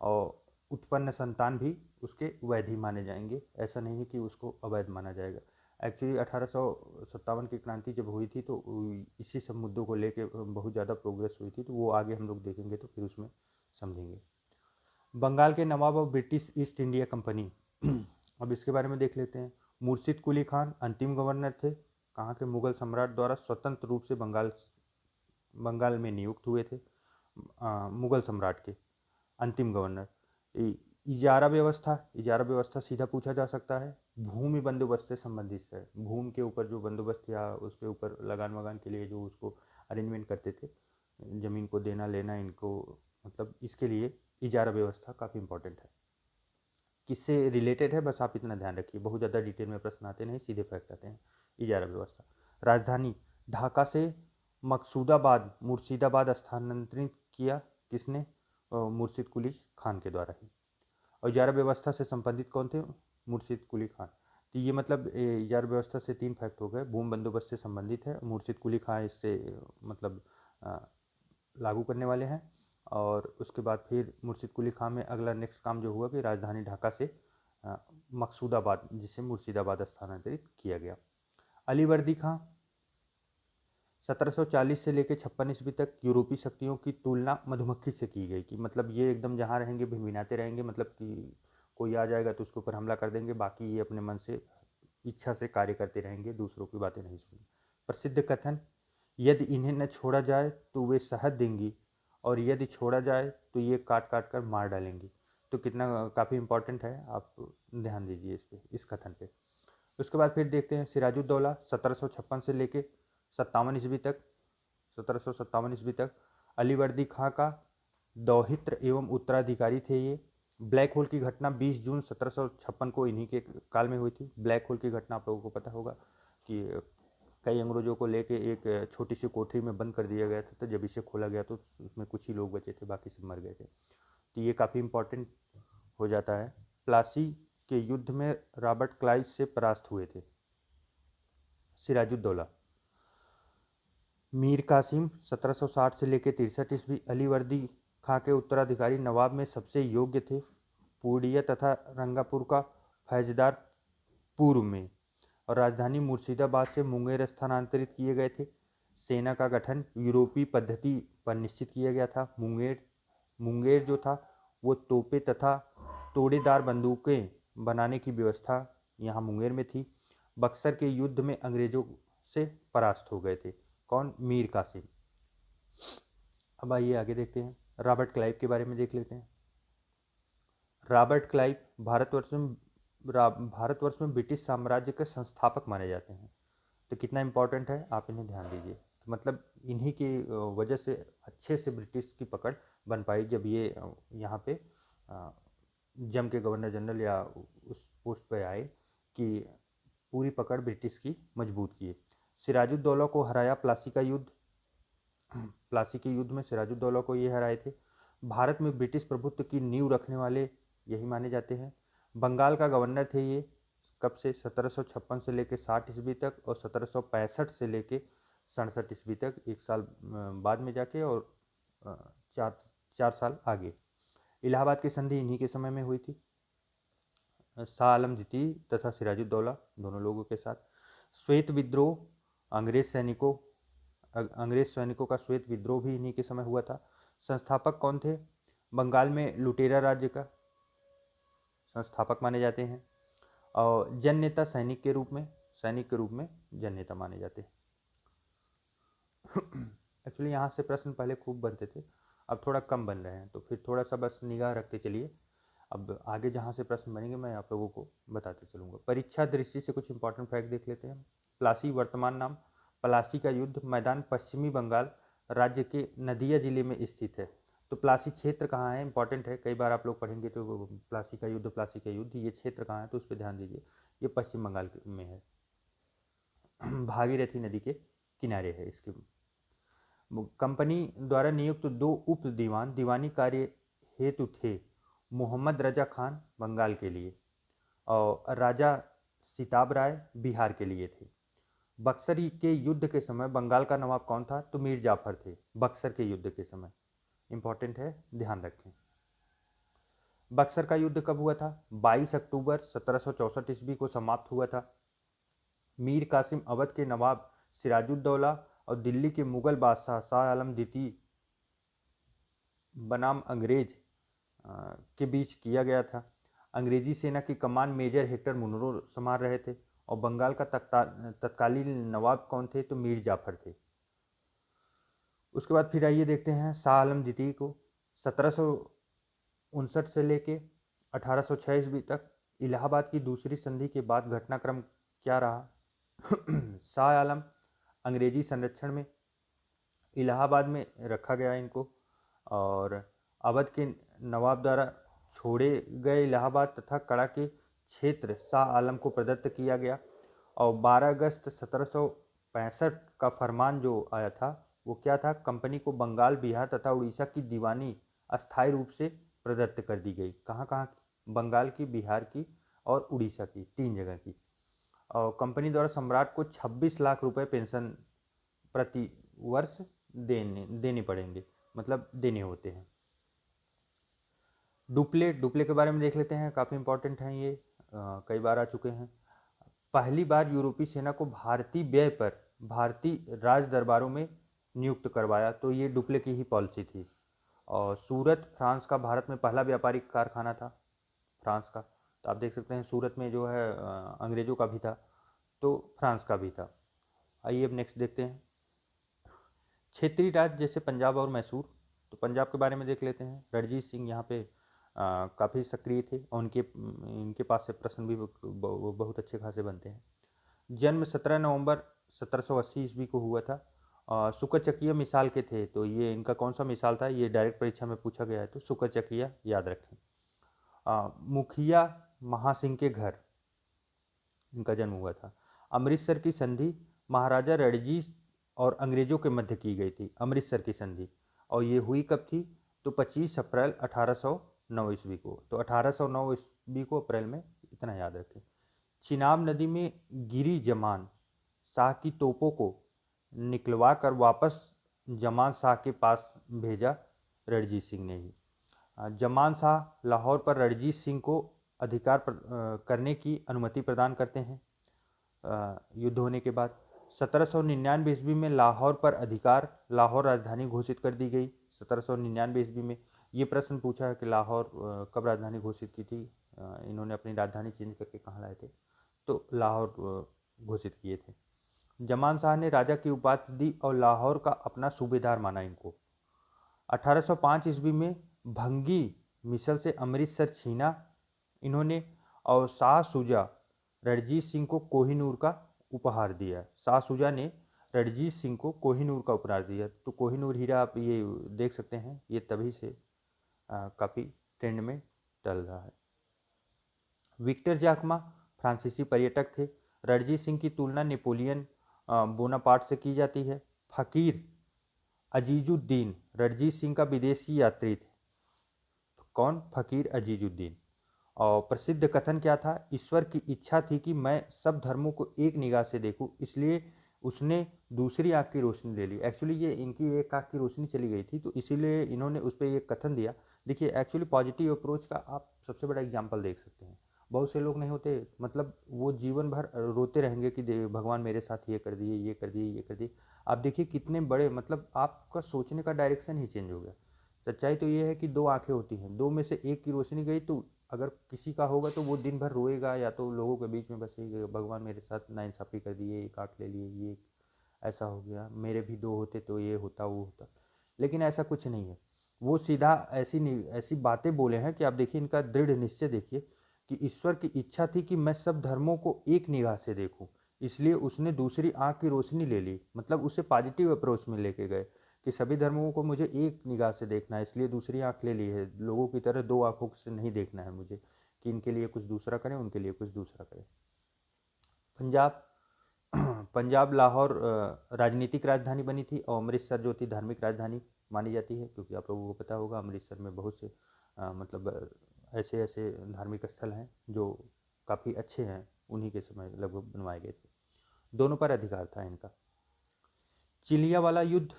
A: और उत्पन्न संतान भी उसके वैध ही माने जाएंगे, ऐसा नहीं है कि उसको अवैध माना जाएगा। एक्चुअली 1857 की क्रांति जब हुई थी तो इसी सब मुद्दों को लेके बहुत ज़्यादा प्रोग्रेस हुई थी, तो वो आगे हम लोग देखेंगे तो फिर उसमें समझेंगे। बंगाल के नवाब और ब्रिटिश ईस्ट इंडिया कंपनी अब इसके बारे में देख लेते हैं। मुर्शिद कुली खान अंतिम गवर्नर थे, कहाँ के? मुगल सम्राट द्वारा स्वतंत्र रूप से बंगाल में नियुक्त हुए थे, मुगल सम्राट के अंतिम गवर्नर। इजारा व्यवस्था सीधा पूछा जा सकता है, भूमि बंदोबस्त से संबंधित है। भूमि के ऊपर जो बंदोबस्त या उसके ऊपर लगान वगान के लिए जो उसको अरेंजमेंट करते थे, ज़मीन को देना लेना इनको, मतलब इसके लिए इजारा व्यवस्था काफ़ी इंपॉर्टेंट है। किससे रिलेटेड है बस आप इतना ध्यान रखिए, बहुत ज़्यादा डिटेल में प्रश्न आते नहीं, सीधे फैक्ट आते हैं। इजारा व्यवस्था। राजधानी ढाका से मकसूदाबाद मुर्शिदाबाद स्थानांतरित किया किसने? मुर्शिद कुली खान के द्वारा ही। और इजारा व्यवस्था से संबंधित कौन थे? मुर्शिद कुली खान। तो ये मतलब इजारा व्यवस्था से 3 फैक्ट हो गए। भूमि बंदोबस्त से संबंधित है, मुर्शिद कुली खान इससे मतलब लागू करने वाले हैं। और उसके बाद फिर मुर्शिद कुली खान में अगला नेक्स्ट काम जो हुआ कि राजधानी ढाका से मकसूदाबाद, जिसे मुर्शिदाबाद स्थानांतरित किया गया। अली वर्दी खां 1740 से लेकर 56 ईस्वी तक यूरोपीय शक्तियों की तुलना मधुमक्खी से की गई कि मतलब ये एकदम जहाँ रहेंगे भिनभिनाते रहेंगे, मतलब कि कोई आ जाएगा तो उसके ऊपर हमला कर देंगे, बाकी ये अपने मन से इच्छा से कार्य करते रहेंगे, दूसरों की बातें नहीं सुनेंगे। प्रसिद्ध कथन, यदि इन्हें न छोड़ा जाए तो वे शहद देंगी, और यदि छोड़ा जाए तो ये काट काट कर मार डालेंगी। तो कितना काफ़ी इंपॉर्टेंट है, आप ध्यान दीजिए इस पे, इस कथन पे। उसके बाद फिर देखते हैं सिराजुद्दौला 1756 से लेके 57 ईस्वी तक, 1757 ईस्वी तक अलीवर्दी खां का दौहित्र एवं उत्तराधिकारी थे ये। ब्लैक होल की घटना 20 जून 1756 को इन्हीं के काल में हुई थी। ब्लैक होल की घटना आप लोगों को पता होगा कि कई अंग्रेजों को लेके एक छोटी सी कोठरी में बंद कर दिया गया था, तो जब इसे खोला गया तो उसमें कुछ ही लोग बचे थे, बाकी सब मर गए थे। तो ये काफ़ी इंपॉर्टेंट हो जाता है। प्लासी के युद्ध में रॉबर्ट क्लाइव से परास्त हुए थे। सिराजुद्दौला मीर कासिम 1760 से लेकर 63 ईस्वी अलीवर्दी खां के उत्तराधिकारी नवाब में सबसे योग्य थे। पूर्णिया तथा रंगापुर का फैजदार पूर्व में, और राजधानी मुर्शिदाबाद से मुंगेर स्थानांतरित किए गए थे। सेना का गठन यूरोपीय पद्धति पर निश्चित किया गया था। मुंगेर जो था वो तोपें तथा तोड़ेदार बंदूकें बनाने की व्यवस्था यहाँ मुंगेर में थी। बक्सर के युद्ध में अंग्रेजों से परास्त हो गए थे। कौन? मीर कासिम। अब आइए आगे देखते हैं, रॉबर्ट क्लाइव के बारे में देख लेते हैं। रॉबर्ट क्लाइव भारतवर्ष में ब्रिटिश साम्राज्य के संस्थापक माने जाते हैं। तो कितना इंपॉर्टेंट है, आप इन्हें ध्यान दीजिए। मतलब इन्हीं की वजह से अच्छे से ब्रिटिश की पकड़ बन पाई, जब ये यहाँ पे जम के गवर्नर जनरल या उस पोस्ट पर आए कि पूरी पकड़ ब्रिटिश की मजबूत किए। सिराजुद्दौला को हराया प्लासी का युद्ध, प्लासी के युद्ध में सिराजुद्दौला को ये हराए थे। भारत में ब्रिटिश प्रभुत्व की नींव रखने वाले यही माने जाते हैं। बंगाल का गवर्नर थे ये, कब से? 1756 से लेकर 60 ईस्वी तक, और 1765 से लेकर 67 ईस्वी तक, एक साल बाद में जाके, और चार साल आगे। इलाहाबाद की संधि इन्हीं के समय में हुई थी, शाह आलम द्वितीय तथा सिराजुद्दौला दोनों लोगों के साथ। श्वेत विद्रोह, अंग्रेज सैनिकों का श्वेत विद्रोह भी इन्हीं के समय हुआ था। संस्थापक कौन थे? बंगाल में लुटेरा राज्य का संस्थापक माने जाते हैं, और जन नेता सैनिक के रूप में जन नेता माने जाते हैं। एक्चुअली यहाँ से प्रश्न पहले खूब बनते थे, अब थोड़ा कम बन रहे हैं, तो फिर थोड़ा सा बस निगाह रखते चलिए। अब आगे जहाँ से प्रश्न बनेंगे मैं आप लोगों को बताते चलूँगा। परीक्षा दृष्टि से कुछ इंपॉर्टेंट फैक्ट देख लेते हैं। प्लासी वर्तमान नाम। प्लासी का युद्ध मैदान पश्चिमी बंगाल राज्य के नदिया जिले में स्थित है। तो प्लासी क्षेत्र कहाँ है, इंपॉर्टेंट है, कई बार आप लोग पढ़ेंगे तो प्लासी का युद्ध, ये क्षेत्र कहाँ है, तो उस पर ध्यान दीजिए। ये पश्चिम बंगाल में है, भागीरथी नदी के किनारे है। इसके कंपनी द्वारा नियुक्त 2 उप दीवान दीवानी कार्य हेतु थे। मोहम्मद रजा खान बंगाल के लिए, और राजा सिताब राय बिहार के लिए थे। बक्सर के युद्ध के समय बंगाल का नवाब कौन था? तो मीर जाफर थे, बक्सर के युद्ध के समय। इंपॉर्टेंट है, ध्यान रखें। बक्सर का युद्ध कब हुआ था? 22 अक्टूबर 1764 ईस्वी को समाप्त हुआ था। मीर कासिम अवध के नवाब सिराजुद्दौला और दिल्ली के मुगल बादशाह शाह आलम द्वितीय बनाम अंग्रेज के बीच किया गया था। अंग्रेजी सेना की कमान मेजर हेक्टर मुनरो संभाल रहे थे, और बंगाल का तत्कालीन नवाब कौन थे? तो मीर जाफर थे। उसके बाद फिर आइए देखते हैं शाह आलम द्वितीय को। 1759 से लेके 1806 ईस्वी तक इलाहाबाद की दूसरी संधि के बाद घटनाक्रम क्या रहा? शाह आलम अंग्रेजी संरक्षण में इलाहाबाद में रखा गया इनको, और अवध के नवाब द्वारा छोड़े गए इलाहाबाद तथा कड़ा के क्षेत्र शाह आलम को प्रदत्त किया गया, और 12 अगस्त 1765 का फरमान जो आया था वो क्या था? कंपनी को बंगाल, बिहार तथा उड़ीसा की दीवानी अस्थायी रूप से प्रदत्त कर दी गई। कहाँ कहाँ की? बंगाल की, बिहार की और उड़ीसा की, 3 जगह की। और कंपनी द्वारा सम्राट को 26 लाख रुपए पेंशन प्रति वर्ष देने पड़ेंगे, मतलब देने होते हैं। डुप्ले के बारे में देख लेते हैं, काफ़ी इंपॉर्टेंट हैं ये, कई बार आ चुके हैं। पहली बार यूरोपीय सेना को भारतीय व्यय पर भारतीय राज दरबारों में नियुक्त करवाया। तो ये डुप्ले की ही पॉलिसी थी। और सूरत फ्रांस का भारत में पहला व्यापारिक कारखाना था फ्रांस का। तो आप देख सकते हैं सूरत में जो है अंग्रेज़ों का भी था, तो फ्रांस का भी था। आइए अब नेक्स्ट देखते हैं क्षेत्रीय राज्य जैसे पंजाब और मैसूर। तो पंजाब के बारे में देख लेते हैं। रणजीत सिंह यहाँ पे काफ़ी सक्रिय थे और इनके पास से प्रश्न भी बहुत अच्छे खासे बनते हैं। जन्म 17 नवंबर 1780 ईस्वी को हुआ था। शुक्रचकिया मिसाल के थे। तो ये इनका कौन सा मिसाल था, ये डायरेक्ट परीक्षा में पूछा गया है, तो शुक्रचकिया याद रखें। मुखिया महासिंह के घर इनका जन्म हुआ था। अमृतसर की संधि महाराजा रणजीत और अंग्रेजों के मध्य की गई थी, अमृतसर की संधि। और ये हुई कब थी, तो 25 अप्रैल 1809 ईस्वी को। तो 1809 ईस्वी को अप्रैल में, इतना याद रखें। चिनाब नदी में गिरी जमान शाह की तोपों को निकलवा कर वापस जमान शाह के पास भेजा रणजीत सिंह ने ही। जमान शाह लाहौर पर रणजीत सिंह को अधिकार करने की अनुमति प्रदान करते हैं। युद्ध होने के बाद 1799 ईस्वी में लाहौर पर अधिकार, लाहौर राजधानी घोषित कर दी गई। 1799 ईस्वी में ये प्रश्न पूछा है कि लाहौर कब राजधानी घोषित की थी। इन्होंने अपनी राजधानी चेंज करके कहाँ लाए थे, तो लाहौर घोषित किए थे। जमान शाह ने राजा की उपाधि दी और लाहौर का अपना सूबेदार माना इनको। 1805 ईस्वी में भंगी मिसल से अमृतसर छीना इन्होंने और शाह शुजा रणजीत सिंह को कोहिनूर का उपहार दिया। शाह शुजा ने रणजीत सिंह को कोहिनूर का उपहार दिया। तो कोहिनूर हीरा आप ये देख सकते हैं, ये तभी से काफ़ी ट्रेंड में चल रहा है। विक्टर जाकमा फ्रांसीसी पर्यटक थे। रणजीत सिंह की तुलना नेपोलियन बोनापार्ट से की जाती है। फकीर अजीजुद्दीन रणजीत सिंह का विदेशी यात्री थे। कौन, फकीर अजीजुद्दीन। और प्रसिद्ध कथन क्या था, ईश्वर की इच्छा थी कि मैं सब धर्मों को एक निगाह से देखूं, इसलिए उसने दूसरी आँख की रोशनी ले ली। एक्चुअली ये इनकी एक आँख की रोशनी चली गई थी, तो इसीलिए इन्होंने उस पर एक कथन दिया। देखिए एक्चुअली पॉजिटिव अप्रोच का आप सबसे बड़ा एग्जाम्पल देख सकते हैं। बहुत से लोग नहीं होते, मतलब वो जीवन भर रोते रहेंगे कि भगवान मेरे साथ ये कर दिए, ये कर दिए, ये कर दिए। आप देखिए कितने बड़े, मतलब आपका सोचने का डायरेक्शन ही चेंज हो गया। सच्चाई तो ये है कि दो आंखें होती हैं, दो में से एक की रोशनी गई तो अगर किसी का होगा तो वो दिन भर रोएगा, या तो लोगों के बीच में बस ये भगवान मेरे साथ नाइंसाफ़ी कर दिए, एक आँख ले लिए, ये ऐसा हो गया, मेरे भी दो होते तो ये होता वो होता। लेकिन ऐसा कुछ नहीं है। वो सीधा ऐसी बातें बोले हैं कि आप देखिए इनका दृढ़ निश्चय देखिए कि ईश्वर की इच्छा थी कि मैं सब धर्मों को एक निगाह से देखूं, इसलिए उसने दूसरी आँख की रोशनी ले ली। मतलब उसे पॉजिटिव अप्रोच में लेके गए कि सभी धर्मों को मुझे एक निगाह से देखना है, इसलिए दूसरी आँख ले ली है। लोगों की तरह दो आँखों से नहीं देखना है मुझे कि इनके लिए कुछ दूसरा करें, उनके लिए कुछ दूसरा करें। पंजाब पंजाब लाहौर राजनीतिक राजधानी बनी थी और अमृतसर जो थी धार्मिक राजधानी मानी जाती है, क्योंकि आप लोगों को पता होगा अमृतसर में बहुत से मतलब ऐसे ऐसे धार्मिक स्थल हैं जो काफ़ी अच्छे हैं, उन्हीं के समय लगभग बनवाए गए थे। दोनों पर अधिकार था इनका। चिलियावाला युद्ध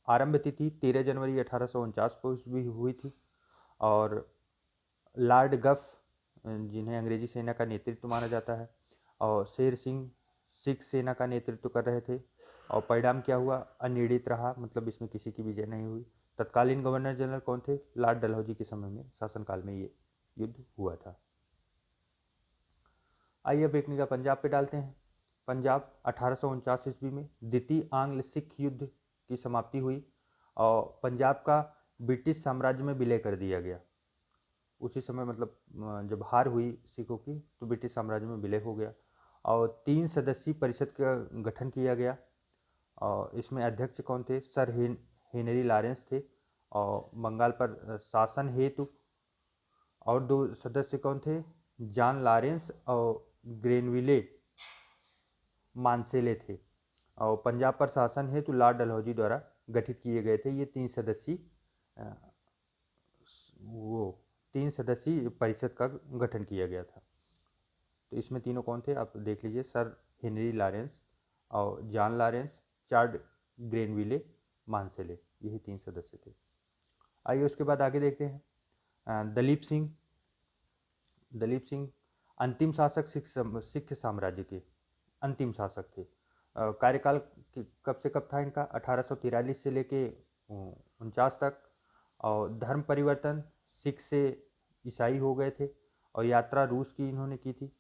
A: आरंभ तिथि 13 जनवरी 1849 को भी हुई थी। और लॉर्ड गफ, जिन्हें अंग्रेजी सेना का नेतृत्व माना जाता है, और शेर सिंह सिख सेना का नेतृत्व कर रहे थे। और परिणाम क्या हुआ, अनिर्णित रहा, मतलब इसमें किसी की विजय नहीं हुई। तत्कालीन गवर्नर जनरल कौन थे, लॉर्ड डलहौजी के समय में, शासनकाल में ये युद्ध हुआ था। आइए अब एक निगाह पंजाब पे डालते हैं। पंजाब 1849 ईस्वी में द्वितीय आंग्ल सिख युद्ध की समाप्ति हुई और पंजाब का ब्रिटिश साम्राज्य में विलय कर दिया गया। उसी समय मतलब जब हार हुई सिखों की तो ब्रिटिश साम्राज्य में विलय हो गया और 3 सदस्यीय परिषद का गठन किया गया। और इसमें अध्यक्ष कौन थे, सर हेनरी लॉरेंस थे। और बंगाल पर शासन हेतु और 2 सदस्य कौन थे, जॉन लॉरेंस और ग्रेनविले मानसेले थे। और पंजाब पर शासन हेतु लॉर्ड डलहौजी द्वारा गठित किए गए थे ये 3 सदस्यीय वो 3 सदस्यीय परिषद का गठन किया गया था। तो इसमें तीनों कौन थे आप देख लीजिए, सर हेनरी लॉरेंस और जॉन लॉरेंस, चार्ल्स ग्रेनविले, मानसेले, यही 3 सदस्य थे। आइए उसके बाद आगे देखते हैं। दलीप सिंह अंतिम शासक सिख साम्राज्य के अंतिम शासक थे। कार्यकाल कब से कब था इनका? 1843 से लेके 49 तक। और धर्म परिवर्तन, सिख से ईसाई हो गए थे। और यात्रा रूस की इन्होंने की थी।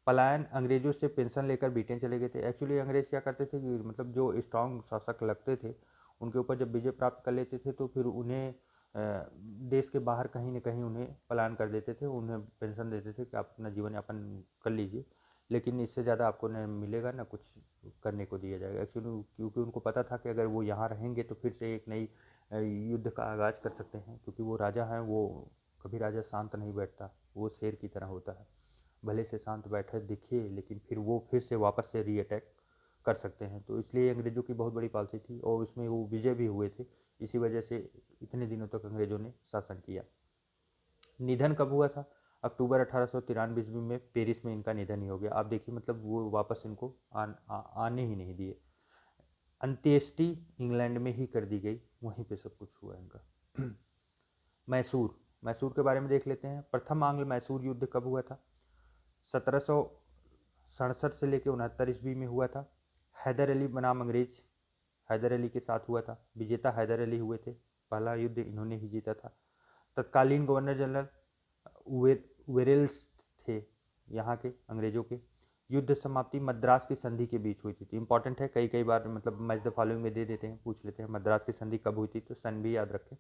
A: पलायन, अंग्रेजों से पेंशन लेकर ब्रिटेन चले गए थे। एक्चुअली अंग्रेज क्या करते थे कि मतलब जो स्ट्रांग शासक लगते थे उनके ऊपर जब विजय प्राप्त कर लेते थे तो फिर उन्हें देश के बाहर कहीं न कहीं उन्हें पलायन कर देते थे, उन्हें पेंशन देते थे कि आप अपना जीवन यापन कर लीजिए, लेकिन इससे ज़्यादा आपको न मिलेगा ना कुछ करने को दिया जाएगा। एक्चुअली क्योंकि उनको पता था कि अगर वो यहाँ रहेंगे तो फिर से एक नई युद्ध का आगाज़ कर सकते हैं, क्योंकि वो राजा हैं, वो कभी राजा शांत नहीं बैठता, वो शेर की तरह होता है। भले से शांत बैठे दिखे लेकिन फिर वो फिर से वापस से रीअटैक कर सकते हैं। तो इसलिए अंग्रेज़ों की बहुत बड़ी पॉलिसी थी और उसमें वो विजय भी हुए थे। इसी वजह से इतने दिनों तक अंग्रेज़ों ने शासन किया। निधन कब हुआ था? अक्टूबर 1893 ईस्वी में पेरिस में इनका निधन ही हो गया। आप देखिए मतलब वो वापस इनको आने ही नहीं दिए। अंत्येष्टि इंग्लैंड में ही कर दी गई, वहीं पे सब कुछ हुआ इनका। मैसूर, मैसूर के बारे में देख लेते हैं। प्रथम आंग्ल मैसूर युद्ध कब हुआ था? 1767 से लेकर 69 ईस्वी में हुआ था। हैदर अली बनाम अंग्रेज हैदर अली के साथ हुआ था। विजेता हैदर अली हुए थे, पहला युद्ध इन्होंने ही जीता था। तत्कालीन गवर्नर जनरल वेरेल्स थे यहाँ के अंग्रेजों के। युद्ध समाप्ति मद्रास की संधि के बीच हुई थी। तो इंपॉर्टेंट है, कई कई बार मतलब मैच द फॉलोइंग में दे देते हैं, पूछ लेते हैं मद्रास की संधि कब हुई थी, तो सन भी याद रखें।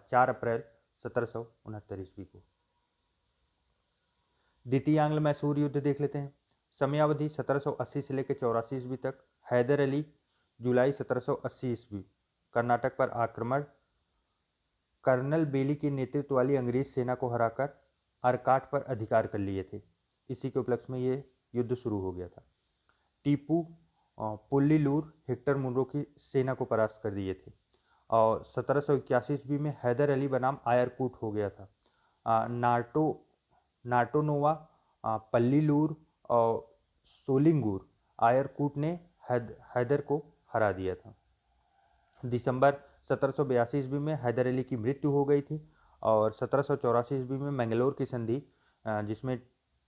A: 4 अप्रैल 1769 ईस्वी को। द्वितीय आंग्ल मैसूर युद्ध देख लेते हैं। समयावधि 1780 से लेकर 84 ईस्वी तक। हैदर अली जुलाई 1780 ईस्वी। कर्नाटक पर आक्रमण, कर्नल बेली के नेतृत्व वाली अंग्रेज सेना को हराकर अरकाट पर अधिकार कर लिए थे। इसी के उपलक्ष्य में ये युद्ध शुरू हो गया था। टीपू पुल्लीलूर हेक्टर मुनरो की सेना को परास्त कर दिए थे। और 1781 ईस्वी में हैदर अली बनाम आयरकूट हो गया था। नाटो नाटोनोवा, पल्लीलूर और सोलिंगूर, आयरकूट ने हैदर को हरा दिया था। दिसंबर 1782 ईस्वी में हैदर अली की मृत्यु हो गई थी। और 1784 ईस्वी में मैंगलोर की संधि, जिसमें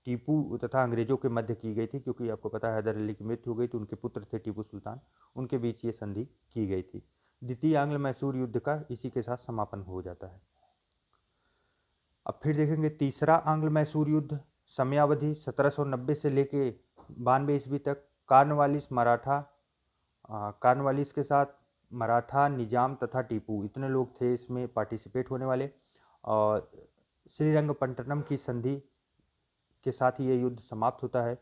A: टीपू तथा अंग्रेजों के मध्य की गई थी, क्योंकि आपको पता है हैदर अली की मृत्यु हो गई तो उनके पुत्र थे टीपू सुल्तान, उनके बीच ये संधि की गई थी। द्वितीय आंग्ल मैसूर युद्ध का इसी के साथ समापन हो जाता है। अब फिर देखेंगे तीसरा आंग्ल मैसूर युद्ध। समयावधि 1790 से लेके 92 ईस्वी तक। कार्नवालिस के साथ मराठा, निजाम तथा टीपू, इतने लोग थे इसमें पार्टिसिपेट होने वाले। और श्रीरंगपट्टनम की संधि के साथ ही ये युद्ध समाप्त होता है।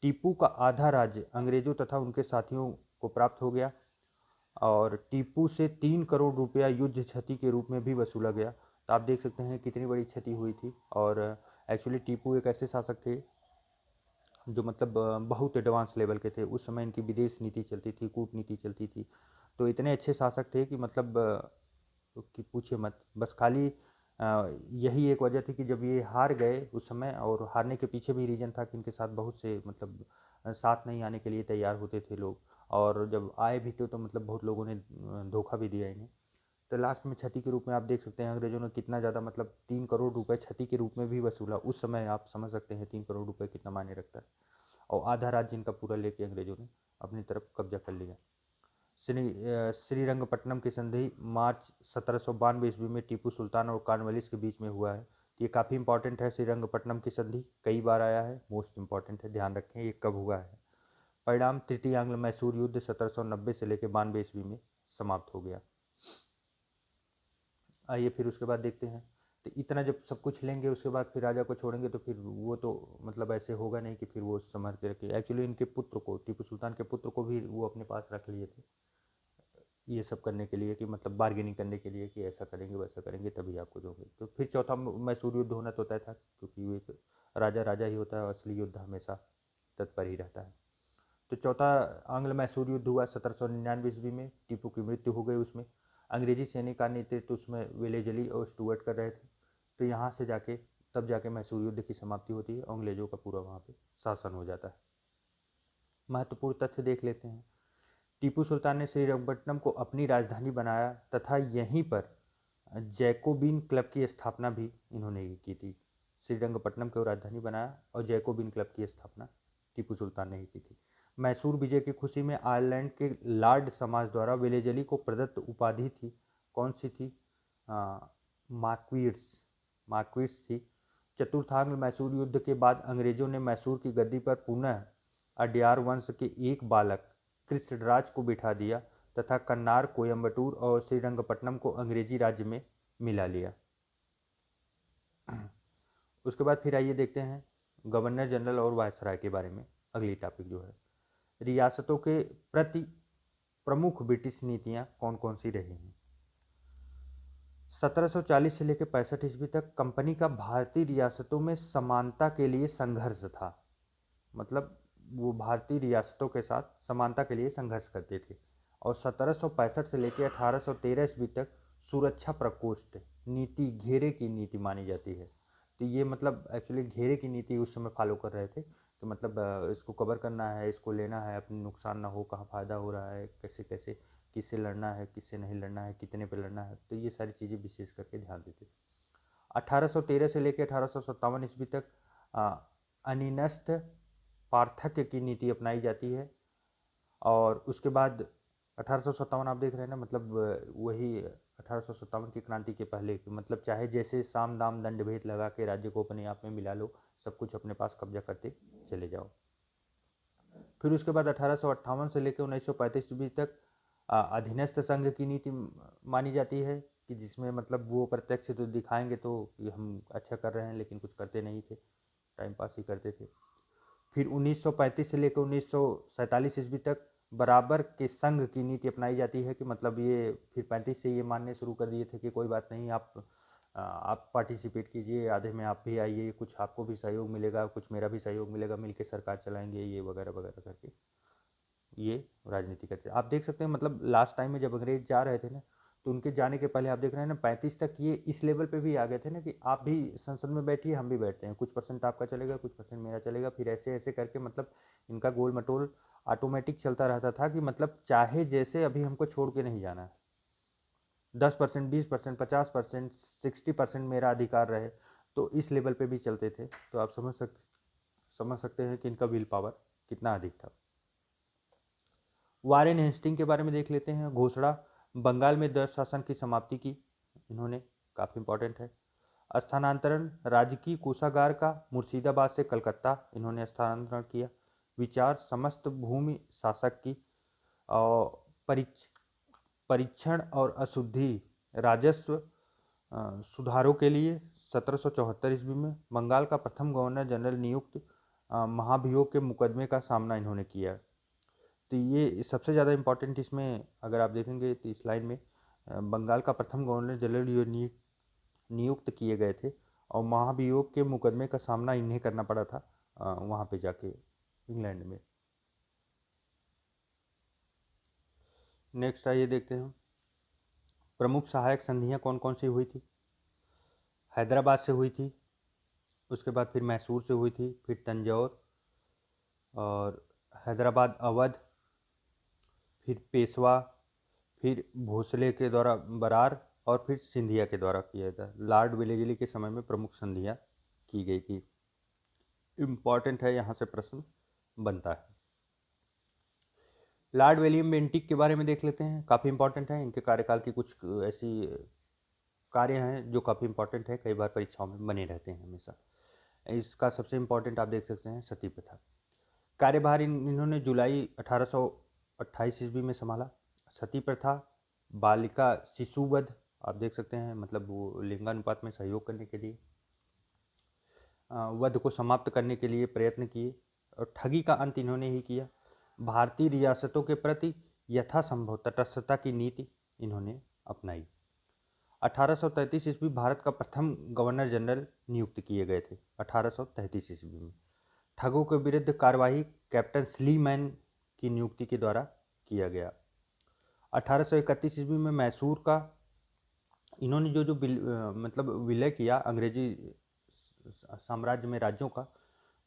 A: टीपू का आधा राज्य अंग्रेजों तथा उनके साथियों को प्राप्त हो गया और टीपू से 3 करोड़ रुपया युद्ध क्षति के रूप में भी वसूला गया। तो आप देख सकते हैं कितनी बड़ी क्षति हुई थी। और एक्चुअली टीपू एक ऐसे शासक थे जो मतलब बहुत एडवांस लेवल के थे। उस समय इनकी विदेश नीति चलती थी, कूटनीति चलती थी, तो इतने अच्छे शासक थे कि मतलब कि पूछिए मत। बस खाली यही एक वजह थी कि जब ये हार गए उस समय, और हारने के पीछे भी रीज़न था कि इनके साथ बहुत से मतलब साथ नहीं आने के लिए तैयार होते थे लोग, और जब आए भी थे तो मतलब बहुत लोगों ने धोखा भी दिया इन्हें। तो लास्ट में क्षति के रूप में आप देख सकते हैं अंग्रेजों ने कितना ज़्यादा मतलब 3 करोड़ रुपए क्षति के रूप में भी वसूला। उस समय आप समझ सकते हैं 3 करोड़ रुपए कितना मायने रखता है। और आधा राज्य इनका पूरा लेके अंग्रेजों ने अपनी तरफ कब्जा कर लिया। श्रीरंगपट्टनम की संधि मार्च 1792 ईस्वी में टीपू सुल्तान और कॉर्नवालिस के बीच में हुआ है। ये काफ़ी इंपॉर्टेंट है। श्रीरंगपट्टनम की संधि कई बार आया है, मोस्ट इंपॉर्टेंट है, ध्यान रखें ये कब हुआ है। परिणाम तृतीय आंग्ल मैसूर युद्ध 1790 से लेकर 92 ईस्वी में समाप्त हो गया। आइए फिर उसके बाद देखते हैं। तो इतना जब सब कुछ लेंगे उसके बाद फिर राजा को छोड़ेंगे तो फिर वो तो मतलब ऐसे होगा नहीं कि फिर वो संभाल के रखे। एक्चुअली इनके पुत्र को, टीपू सुल्तान के पुत्र को भी वो अपने पास रख लिए थे ये सब करने के लिए, कि मतलब बार्गेनिंग करने के लिए कि ऐसा करेंगे वैसा करेंगे तभी आपको दोगे। तो फिर चौथा मैसूर युद्ध होना तो तय था, क्योंकि वो एक राजा राजा ही होता है और असली योद्धा हमेशा तत्पर ही रहता है। तो चौथा आंग्ल मैसूर युद्ध हुआ 1799 ईस्वी में। टीपू की मृत्यु हो गई उसमें। अंग्रेजी सैनिक का नेतृत्व उसमें वेलेजली और स्टुअर्ट कर रहे थे। तो यहाँ से जाके तब जाके मैसूर युद्ध की समाप्ति होती है और अंग्रेजों का पूरा वहाँ पे शासन हो जाता है। महत्वपूर्ण तथ्य देख लेते हैं। टीपू सुल्तान ने श्रीरंगपट्टनम को अपनी राजधानी बनाया तथा यहीं पर जैकोबिन क्लब की स्थापना भी इन्होंने ही की थी। श्रीरंगपट्टनम को राजधानी बनाया और जैकोबिन क्लब की स्थापना टीपू सुल्तान ने ही की थी। मैसूर विजय की खुशी में आयरलैंड के लॉर्ड समाज द्वारा वेलेजली को प्रदत्त उपाधि थी, कौन सी थी? मार्क्विस, मार्क्विस थी। चतुर्थांग मैसूर युद्ध के बाद अंग्रेजों ने मैसूर की गद्दी पर पुनः अड्यार वंश के एक बालक कृष्णराज को बिठा दिया तथा कन्नार, कोयम्बटूर और श्रीरंगपट्टनम को अंग्रेजी राज्य में मिला लिया। उसके बाद फिर आइए देखते हैं गवर्नर जनरल और वायसराय के बारे में। अगली टॉपिक जो है, रियासतों के प्रति प्रमुख ब्रिटिश नीतियां कौन कौन सी रही हैं? 1740 से लेकर 65 ईस्वी तक कंपनी का भारतीय रियासतों में समानता के लिए संघर्ष था। मतलब वो भारतीय रियासतों के साथ समानता के लिए संघर्ष करते थे। और 1765 से लेकर 1813 ईस्वी तक सुरक्षा प्रकोष्ठ नीति, घेरे की नीति मानी जाती है। तो ये मतलब एक्चुअली घेरे की नीति उस समय फॉलो कर रहे थे कि मतलब इसको कवर करना है, इसको लेना है, अपनी नुकसान ना हो, कहाँ फ़ायदा हो रहा है, कैसे कैसे किससे लड़ना है, किससे नहीं लड़ना है, कितने पे लड़ना है, तो ये सारी चीज़ें विशेष करके ध्यान देते। 1813 से लेकर 1857 ईस्वी तक अनिनस्त पार्थक्य की नीति अपनाई जाती है। और उसके बाद 1857 आप देख रहे हैं ना, मतलब वही 1857 की क्रांति के पहले की, मतलब चाहे जैसे साम दाम दंड भेद लगा के राज्य को अपने आप में मिला लो, सब कुछ अपने पास कब्जा करते चले जाओ। फिर उसके बाद 1858 से लेकर 1935 ईस्वी तक अधीनस्थ संघ की नीति मानी जाती है कि जिसमें मतलब वो प्रत्यक्ष तो दिखाएंगे तो कि हम अच्छा कर रहे हैं, लेकिन कुछ करते नहीं थे, टाइम पास ही करते थे। फिर 1935 से लेकर 1947 ईस्वी तक बराबर के संघ की नीति अपनाई जाती है कि मतलब ये फिर 35 से ये मानने शुरू कर दिए थे कि कोई बात नहीं, आप पार्टिसिपेट कीजिए, आधे में आप भी आइए, कुछ आपको भी सहयोग मिलेगा, कुछ मेरा भी सहयोग मिलेगा, मिलके सरकार चलाएंगे, ये वगैरह वगैरह करके ये राजनीति करते हैं। आप देख सकते हैं मतलब लास्ट टाइम में जब अंग्रेज जा रहे थे ना, तो उनके जाने के पहले आप देख रहे हैं ना 35 तक ये इस लेवल पे भी आ गए थे ना कि आप भी संसद में बैठिए, हम भी बैठते हैं, कुछ परसेंट आपका चलेगा, कुछ परसेंट मेरा चलेगा। फिर ऐसे ऐसे करके मतलब इनका गोल मटोल ऑटोमेटिक चलता रहता था कि मतलब चाहे जैसे अभी हमको छोड़ के नहीं जाना है, 10%, 20%, 50%, 60% मेरा अधिकार रहे, तो इस लेवल पे भी चलते थे। तो आप समझ सकते हैं कि इनका विल पावर कितना अधिक था। वारेन हेस्टिंग के बारे में देख लेते हैं। घोषणा, बंगाल में दस शासन की समाप्ति की इन्होंने, काफ़ी इंपॉर्टेंट है। स्थानांतरण, राजकीय कोषागार का मुर्शिदाबाद से कलकत्ता इन्होंने स्थानांतरण किया। विचार, समस्त भूमि शासक की। और परीक्षण और अशुद्धि राजस्व सुधारों के लिए 1774 ईस्वी में बंगाल का प्रथम गवर्नर जनरल नियुक्त, महाभियोग के मुकदमे का सामना इन्होंने किया। तो ये सबसे ज़्यादा इम्पोर्टेंट इसमें अगर आप देखेंगे तो इस लाइन में बंगाल का प्रथम गवर्नर जनरल नियुक्त किए गए थे और महाभियोग के मुकदमे का सामना इन्हें करना पड़ा था वहाँ पे जाके इंग्लैंड में। नेक्स्ट आइए देखते हैं प्रमुख सहायक संधियाँ कौन कौन सी हुई थी। हैदराबाद से हुई थी, उसके बाद फिर मैसूर से हुई थी, फिर तंजौर और हैदराबाद अवध, फिर पेशवा, फिर भोसले के द्वारा बरार और फिर सिंधिया के द्वारा किया था। लॉर्ड वेलेजली के समय में प्रमुख संधियाँ की गई थी। इम्पॉर्टेंट है, यहाँ से प्रश्न बनता है। लॉर्ड विलियम बेंटिक के बारे में देख लेते हैं, काफ़ी इंपॉर्टेंट है। इनके कार्यकाल की कुछ ऐसी कार्य हैं जो काफ़ी इंपॉर्टेंट है, कई बार परीक्षाओं में बने रहते हैं हमेशा। इसका सबसे इम्पॉर्टेंट आप देख सकते हैं सती प्रथा। कार्यभार इन्होंने जुलाई 1828 ईस्वी में संभाला। सती प्रथा, बालिका शिशुवध आप देख सकते हैं, मतलब वो लिंगानुपात में सहयोग करने के लिए, वध को समाप्त करने के लिए प्रयत्न किए और ठगी का अंत इन्होंने ही किया। भारतीय रियासतों के प्रति यथासंभव तटस्थता की नीति इन्होंने अपनाई। 1833 ईस्वी भारत का प्रथम गवर्नर जनरल नियुक्त किए गए थे 1833 ईस्वी में। ठगों के विरुद्ध कार्यवाही कैप्टन स्लीमैन की नियुक्ति के द्वारा किया गया। 1831 ईस्वी में मैसूर का इन्होंने जो मतलब विलय किया अंग्रेजी साम्राज्य में राज्यों का,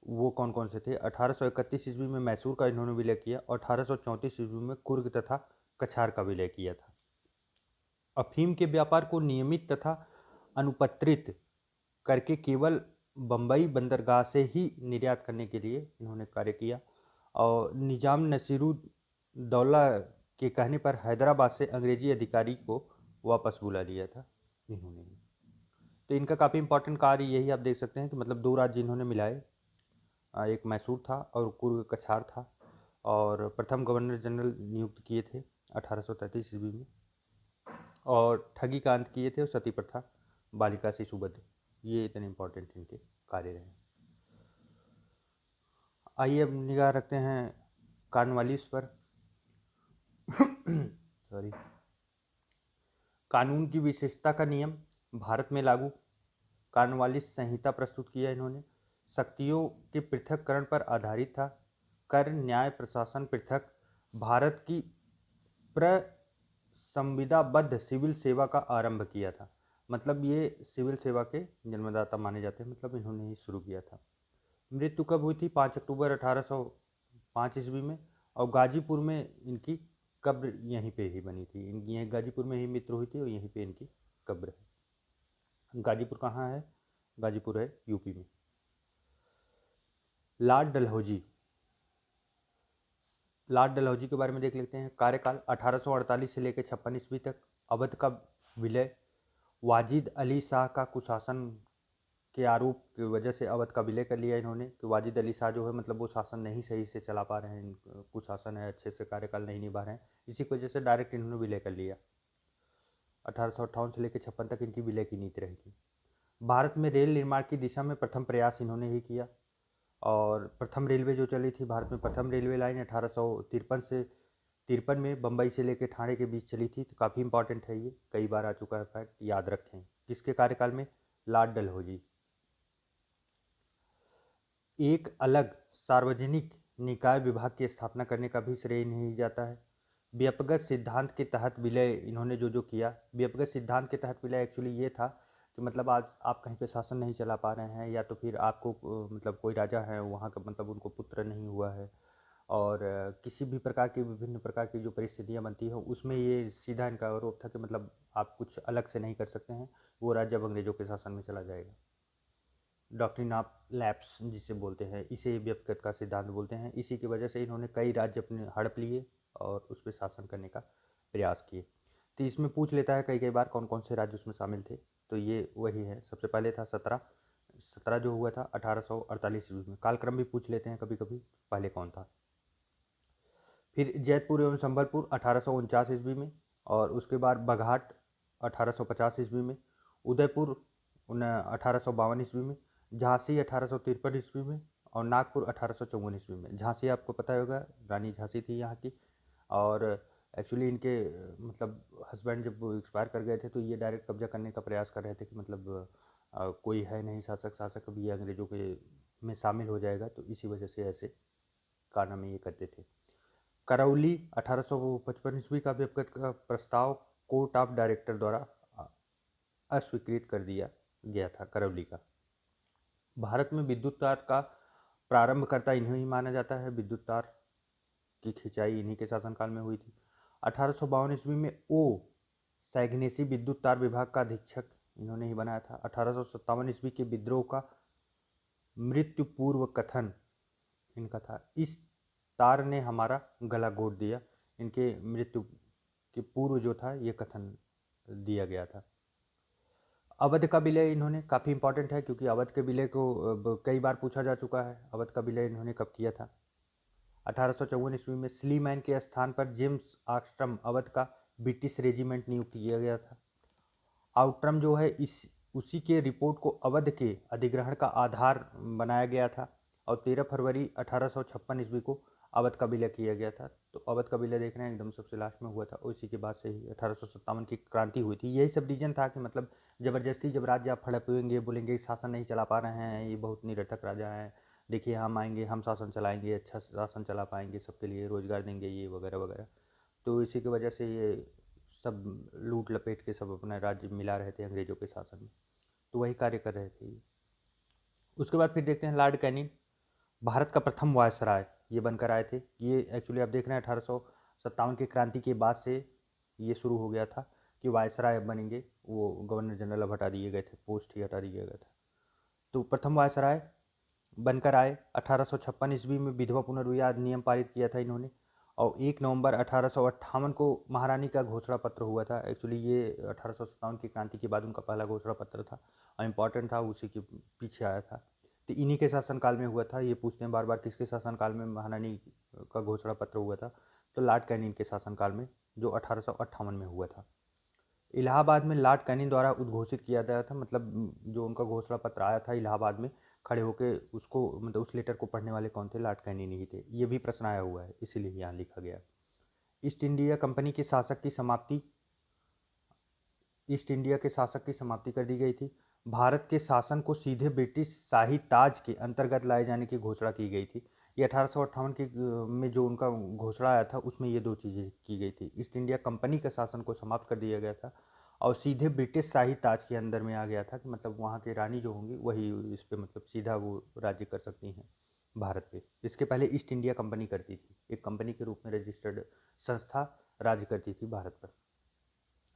A: वो कौन कौन से थे। 1831 ईस्वी में मैसूर का इन्होंने विलय किया और 1834 ईस्वी में कुर्ग तथा कछार का विलय किया था। अफीम के व्यापार को नियमित तथा अनुपत्रित करके केवल बंबई बंदरगाह से ही निर्यात करने के लिए इन्होंने कार्य किया
B: और निजाम नसीरुद्दौला के कहने पर हैदराबाद से अंग्रेजी अधिकारी को वापस बुला लिया था इन्होंने। तो इनका काफ़ी इंपॉर्टेंट कार्य यही आप देख सकते हैं कि मतलब दो राज्य इन्होंने मिलाए, एक मैसूर था और कुर्ग कछार था, और प्रथम गवर्नर जनरल नियुक्त किए थे 1833 ईस्वी में, और ठगी का अंत किए थे और सती प्रथा, बालिका शिशुवध, ये इतने इंपॉर्टेंट इनके कार्य रहे। आइए अब निगाह रखते हैं कॉर्नवालिस पर। सॉरी। कानून की विशेषता का नियम भारत में लागू। कॉर्नवालिस संहिता प्रस्तुत किया इन्होंने। शक्तियों के पृथक्करण पर आधारित था। कर, न्याय, प्रशासन पृथक। भारत की प्रसंविदाबद्ध सिविल सेवा का आरंभ किया था। मतलब ये सिविल सेवा के जन्मदाता माने जाते हैं, मतलब इन्होंने ही शुरू किया था। मृत्यु कब हुई थी? 5 अक्टूबर 1805 ईस्वी में, और गाजीपुर में इनकी कब्र यहीं पे ही बनी थी। इनकी यहीं गाजीपुर में ही मृत्यु हुई थी और यहीं पे इनकी कब्र है। गाजीपुर कहाँ है? गाजीपुर है यूपी में। लॉर्ड डलहौजी। लॉर्ड डलहौजी के बारे में देख लेते हैं। कार्यकाल 1848 से लेकर 56 ईस्वी तक। अवध का विलय। वाजिद अली शाह का कुशासन के आरोप की वजह से अवध का विलय कर लिया इन्होंने, कि वाजिद अली शाह जो है मतलब वो शासन नहीं सही से चला पा रहे हैं, कुशासन है, अच्छे से कार्यकाल नहीं निभा रहे हैं, इसी की वजह से डायरेक्ट इन्होंने विलय कर लिया। 1858 से लेकर 56 तक इनकी विलय की नीति रही थी। भारत में रेल निर्माण की दिशा में प्रथम प्रयास इन्होंने ही किया, और प्रथम रेलवे जो चली थी भारत में, प्रथम रेलवे लाइन 1853 से 53 में बम्बई से लेकर ठाणे के बीच चली थी। तो काफ़ी इंपॉर्टेंट है, ये कई बार आ चुका है फैक्ट, याद रखें। किसके कार्यकाल में? लॉर्ड डलहौजी। एक अलग सार्वजनिक निकाय विभाग की स्थापना करने का भी श्रेय नहीं जाता है। व्यक्तिगत सिद्धांत के तहत विलय इन्होंने जो जो किया, व्यक्तिगत सिद्धांत के तहत विलय एक्चुअली ये था कि मतलब आज आप कहीं पे शासन नहीं चला पा रहे हैं, या तो फिर आपको मतलब कोई राजा है वहाँ का मतलब उनको पुत्र नहीं हुआ है, और किसी भी प्रकार की विभिन्न प्रकार की जो परिस्थितियाँ बनती हैं उसमें ये सीधा इनका आरोप था कि मतलब आप कुछ अलग से नहीं कर सकते हैं, वो राज्य अब अंग्रेजों के शासन में चला जाएगा। डॉक्ट्रिन ऑफ लैप्स जिसे बोलते हैं, इसे व्यक्तिगत का सिद्धांत बोलते हैं। इसी की वजह से इन्होंने कई राज्य अपने हड़प लिए और उस पर शासन करने का प्रयास किए। तो इसमें पूछ लेता है कई कई बार कौन कौन से राज्य उसमें शामिल थे, तो ये वही है। सबसे पहले था 17 जो हुआ था 1848 ईस्वी में। कालक्रम भी पूछ लेते हैं कभी कभी, पहले कौन था। फिर जैतपुर एवं संबलपुर 1849 ईस्वी में, और उसके बाद बघाट 1850 ईस्वी में, उदयपुर 1852 ईस्वी में, झांसी 1853 ईस्वी में, और नागपुर 1854 ईस्वी में। झांसी आपको पता होगा, रानी झांसी थी यहाँ की, और एक्चुअली इनके मतलब हस्बैंड जब वो एक्सपायर कर गए थे तो ये डायरेक्ट कब्जा करने का प्रयास कर रहे थे कि मतलब कोई है नहीं शासक अब ये अंग्रेजों के में शामिल हो जाएगा, तो इसी वजह से ऐसे कारनामे ये करते थे। करौली 1855 ईस्वी का व्यक्तिगत का प्रस्ताव कोर्ट ऑफ डायरेक्टर द्वारा अस्वीकृत कर दिया गया था करौली का। भारत में विद्युत तार का प्रारंभकर्ता इन्हें ही माना जाता है। विद्युत तार की खिंचाई इन्हीं के शासनकाल में हुई थी। 1852 ईस्वी में ओ सैग्नेसी विद्युत तार विभाग का अधीक्षक इन्होंने ही बनाया था। 1857 ईस्वी के विद्रोह का मृत्यु पूर्व कथन इनका था, इस तार ने हमारा गला घोट दिया। इनके मृत्यु के पूर्व जो था ये कथन दिया गया था। अवध का विलय इन्होंने, काफ़ी इंपॉर्टेंट है क्योंकि अवध के विलय को कई बार पूछा जा चुका है। अवध का विलय इन्होंने कब किया था? 1854 ईस्वी में। स्लीमैन के स्थान पर जेम्स आर्मस्ट्रांग अवध का ब्रिटिश रेजिमेंट नियुक्त किया गया था। आउट्रम जो है इस उसी के रिपोर्ट को अवध के अधिग्रहण का आधार बनाया गया था, और 13 फरवरी 1856 ईस्वी को अवध का विलय किया गया था। तो अवध का विलय देख रहे हैं एकदम सबसे लास्ट में हुआ था, और इसी के बाद से ही 1857 की क्रांति हुई थी। यही सब रीजन था कि मतलब ज़बरदस्ती जब राज्य आप हड़पेंगे, बोलेंगे शासन नहीं चला पा रहे हैं, ये बहुत निरर्थक राजा हैं, देखिए हम आएंगे, हम शासन चलाएंगे, अच्छा शासन चला पाएंगे, सबके लिए रोजगार देंगे, ये वगैरह वगैरह। तो इसी की वजह से ये सब लूट लपेट के सब अपना राज्य मिला रहे थे अंग्रेजों के शासन में, तो वही कार्य कर रहे थे। उसके बाद फिर देखते हैं लॉर्ड कैनिंग, भारत का प्रथम वायसराय ये बनकर आए थे। ये एक्चुअली आप देख रहे हैं 1857 की क्रांति के बाद से ये शुरू हो गया था कि वायसराय बनेंगे, वो गवर्नर जनरल अब हटा दिए गए थे, पोस्ट ही हटा दिया गया था। तो प्रथम वायसराय बनकर आए। 1856 ईस्वी में विधवा पुनर्विवाह अधिनियम पारित किया था इन्होंने, और 1 नवंबर 1858 को महारानी का घोषणा पत्र हुआ था। एक्चुअली ये 1857 की क्रांति के बाद उनका पहला घोषणा पत्र था और इम्पॉर्टेंट था, उसी के पीछे आया था। तो इन्हीं के शासनकाल में हुआ था। ये पूछते हैं बार बार किसके शासनकाल में महारानी का घोषणा पत्र हुआ था, तो लॉर्ड कैनिंग के शासनकाल में, जो 1858 में हुआ था। इलाहाबाद में लॉर्ड कैनिंग द्वारा उद्घोषित किया गया था, मतलब जो उनका घोषणा पत्र आया था इलाहाबाद में खड़े होके, उसको मतलब उस लेटर को पढ़ने वाले कौन थे? लॉर्ड कैनिंग ही थे। ये भी प्रश्न आया हुआ है, इसीलिए यहाँ लिखा गया। ईस्ट इंडिया कंपनी के शासक की समाप्ति, ईस्ट इंडिया के शासक की समाप्ति कर दी गई थी। भारत के शासन को सीधे ब्रिटिश शाही ताज के अंतर्गत लाए जाने की घोषणा की गई थी। ये 1858 की में जो उनका घोषणा आया था, उसमें ये दो चीज़ें की गई थी। ईस्ट इंडिया कंपनी के शासन को समाप्त कर दिया गया था और सीधे ब्रिटिश शाही ताज के अंदर में आ गया था, कि मतलब वहाँ की रानी जो होंगी वही इस पे मतलब सीधा वो राज्य कर सकती हैं भारत पे। इसके पहले ईस्ट इंडिया कंपनी करती थी, एक कंपनी के रूप में रजिस्टर्ड संस्था राज्य करती थी भारत पर।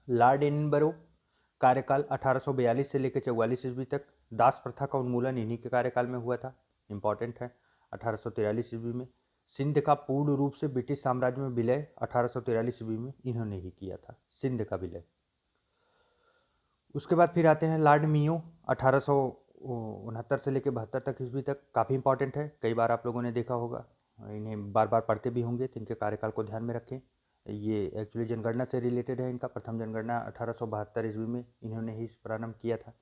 B: लॉर्ड एडिनबरो कार्यकाल 1842 से लेकर 44 ईस्वी तक। दास प्रथा का उन्मूलन इन्हीं के कार्यकाल में हुआ था, इंपॉर्टेंट है। 1843 ईस्वी में सिंध का पूर्ण रूप से ब्रिटिश साम्राज्य में विलय 1843 ईस्वी में इन्होंने ही किया था, सिंध का विलय। उसके बाद फिर आते हैं लॉर्ड मियो, 1869 से लेकर 72 तक ईस्वी तक। काफ़ी इंपॉर्टेंट है, कई बार आप लोगों ने देखा होगा, इन्हें बार बार पढ़ते भी होंगे, तो इनके कार्यकाल को ध्यान में रखें। ये एक्चुअली जनगणना से रिलेटेड है। इनका प्रथम जनगणना 1872 ईस्वी में इन्होंने ही प्रारंभ किया था।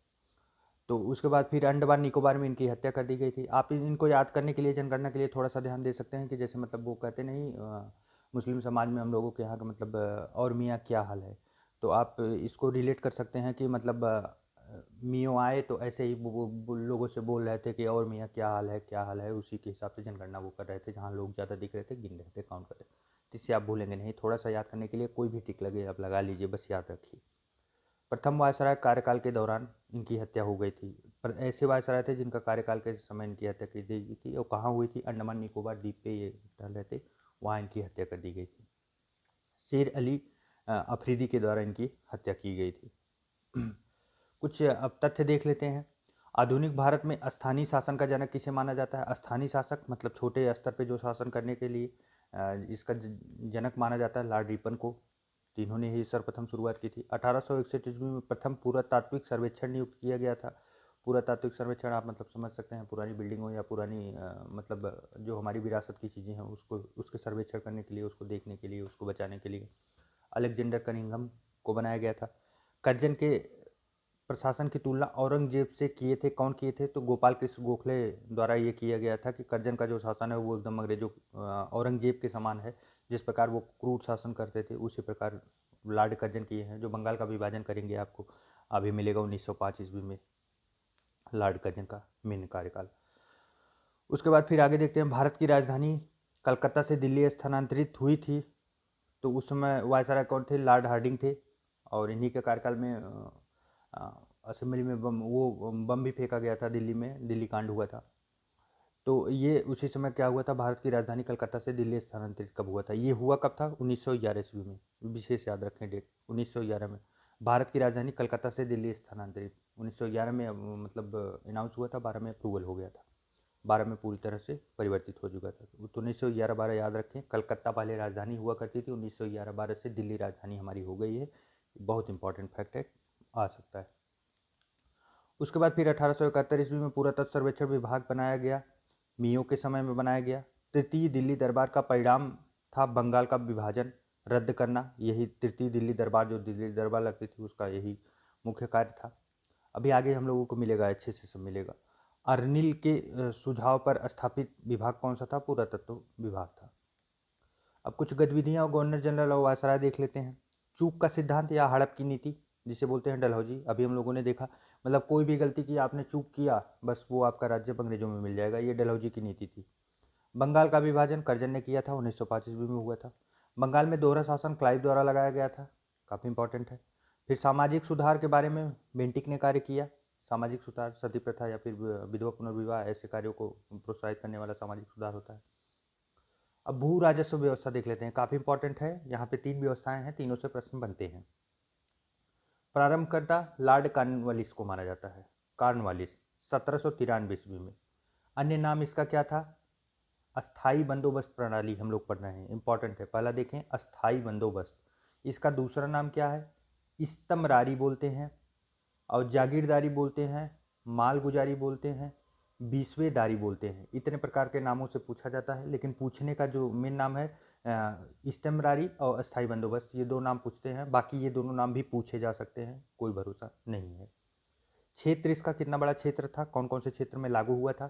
B: तो उसके बाद फिर अंडमान निकोबार में इनकी हत्या कर दी गई थी। आप इनको याद करने के लिए, जनगणना के लिए थोड़ा सा ध्यान दे सकते हैं कि जैसे मतलब वो कहते नहीं, मुस्लिम समाज में हम लोगों के यहाँ का मतलब और मियाँ क्या हाल है, तो आप इसको रिलेट कर सकते हैं कि मतलब मियों आए तो ऐसे ही वो लोगों से बोल रहे थे कि और मियाँ क्या हाल है, क्या हाल है, उसी के हिसाब से जनगणना वो कर रहे थे। जहाँ लोग ज़्यादा दिख रहे थे गिन रहे थे, काउंट कर रहे थे। जिससे आप भूलेंगे नहीं। थोड़ा सा याद करने के लिए कोई भी टिक लगे आप लगा लीजिए, बस याद रखिए। प्रथम वायसराय कार्यकाल के दौरान इनकी हत्या हो गई थी। पर ऐसे वायसराय थे जिनका कार्यकाल के समय इनकी हत्या की गई थी, और कहाँ हुई थी? अंडमान निकोबार द्वीप पे ये टहल रहे थे, वहाँ इनकी हत्या कर दी गई थी। शेर अली अफरीदी के द्वारा इनकी हत्या की गई थी। कुछ अब तथ्य देख लेते हैं। आधुनिक भारत में स्थानीय शासन का जनक किसे माना जाता है? स्थानीय शासक मतलब छोटे स्तर पे जो शासन करने के लिए इसका जनक माना जाता है लॉर्ड रिपन को। तो इन्होंने ही सर्वप्रथम शुरुआत की थी। 1861 ईस्वी में प्रथम पुरातात्विक सर्वेक्षण नियुक्त किया गया था। पुरातात्विक सर्वेक्षण आप मतलब समझ सकते हैं, पुरानी बिल्डिंगों या पुरानी मतलब जो हमारी विरासत की चीज़ें हैं उसको, उसके सर्वेक्षण करने के लिए, उसको देखने के लिए, उसको बचाने के लिए अलेक्जेंडर कनिंघम को बनाया गया था। कर्जन के प्रशासन की तुलना औरंगजेब से किए थे। कौन किए थे? तो गोपाल कृष्ण गोखले द्वारा ये किया गया था कि कर्जन का जो शासन है वो एकदम अंग्रेजों औरंगजेब के समान है। जिस प्रकार वो क्रूर शासन करते थे उसी प्रकार लॉर्ड कर्जन किए हैं। जो बंगाल का विभाजन करेंगे आपको अभी मिलेगा 1905 ईस्वी में लॉर्ड कर्जन का मेन कार्यकाल। उसके बाद फिर आगे देखते हैं। भारत की राजधानी कलकत्ता से दिल्ली स्थानांतरित हुई थी, तो उस समय वायसराय कौन थे? लॉर्ड हार्डिंग थे। और इन्हीं के कार्यकाल में असेंबली में बम भी फेंका गया था दिल्ली में, दिल्ली कांड हुआ था। तो ये उसी समय क्या हुआ था? भारत की राजधानी कलकत्ता से दिल्ली स्थानांतरित कब हुआ था? ये हुआ कब था? 1911 ईस्वी में। विशेष याद रखें डेट, 1911 में भारत की राजधानी कलकत्ता से दिल्ली स्थानांतरित। 1911 में मतलब अनाउंस हुआ था, 12 में अप्रूवल हो गया था, 12 में पूरी तरह से परिवर्तित हो चुका था। तो 1911-12 याद रखें। कलकत्ता पहले राजधानी हुआ करती थी, 1911-12 से दिल्ली राजधानी हमारी हो गई है। बहुत इंपॉर्टेंट फैक्ट है, आ सकता है। उसके बाद फिर 1871 ईस्वी में पुरातत्व सर्वेक्षण विभाग बनाया गया, मियो के समय में बनाया गया। तृतीय दिल्ली दरबार का परिणाम था बंगाल का विभाजन रद्द करना। यही तृतीय दिल्ली दरबार, जो दिल्ली दरबार लगती थी, उसका यही मुख्य कार्य था। अभी आगे हम लोगों को मिलेगा, अच्छे से सब मिलेगा। अर्निल के सुझाव पर स्थापित विभाग कौन सा था? पुरातत्व विभाग था। अब कुछ गतिविधियां और गवर्नर जनरल और वायसराय देख लेते हैं। चूक का सिद्धांत या हड़प की नीति, जिसे बोलते हैं डलहौजी। अभी हम लोगों ने देखा, मतलब कोई भी गलती की, आपने चूक किया, बस वो आपका राज्य अंग्रेजों में मिल जाएगा। ये डलहौजी की नीति थी। बंगाल का विभाजन कर्जन ने किया था, 1905 ईस्वी में हुआ था। बंगाल में दोहरा शासन क्लाइव द्वारा लगाया गया था, काफ़ी इंपॉर्टेंट है। फिर सामाजिक सुधार के बारे में बेंटिक ने कार्य किया। सामाजिक सुधार, सती प्रथा या फिर विधवा पुनर्विवाह, ऐसे कार्यों को प्रोत्साहित करने वाला सामाजिक सुधार होता है। अब भू राजस्व व्यवस्था देख लेते हैं, काफ़ी इंपॉर्टेंट है। यहाँ पे 3 व्यवस्थाएं हैं, तीनों से प्रश्न बनते हैं। प्रारंभकर्ता लॉर्ड कॉर्नवालिस को माना जाता है। कॉर्नवालिस 1793 ईस्वी में। अन्य नाम इसका क्या था? अस्थाई बंदोबस्त प्रणाली हम लोग पढ़ रहे हैं, इंपॉर्टेंट है। पहला देखें अस्थाई बंदोबस्त, इसका दूसरा नाम क्या है? इस्तमरारी बोलते हैं, और जागीरदारी बोलते हैं, मालगुजारी बोलते हैं, बीसवेदारी बोलते हैं। इतने प्रकार के नामों से पूछा जाता है, लेकिन पूछने का जो मेन नाम है इस्तेमरारी और अस्थाई बंदोबस्त, ये दो नाम पूछते हैं। बाकी ये दोनों नाम भी पूछे जा सकते हैं, कोई भरोसा नहीं है। क्षेत्र इसका कितना बड़ा क्षेत्र था, कौन कौन से क्षेत्र में लागू हुआ था?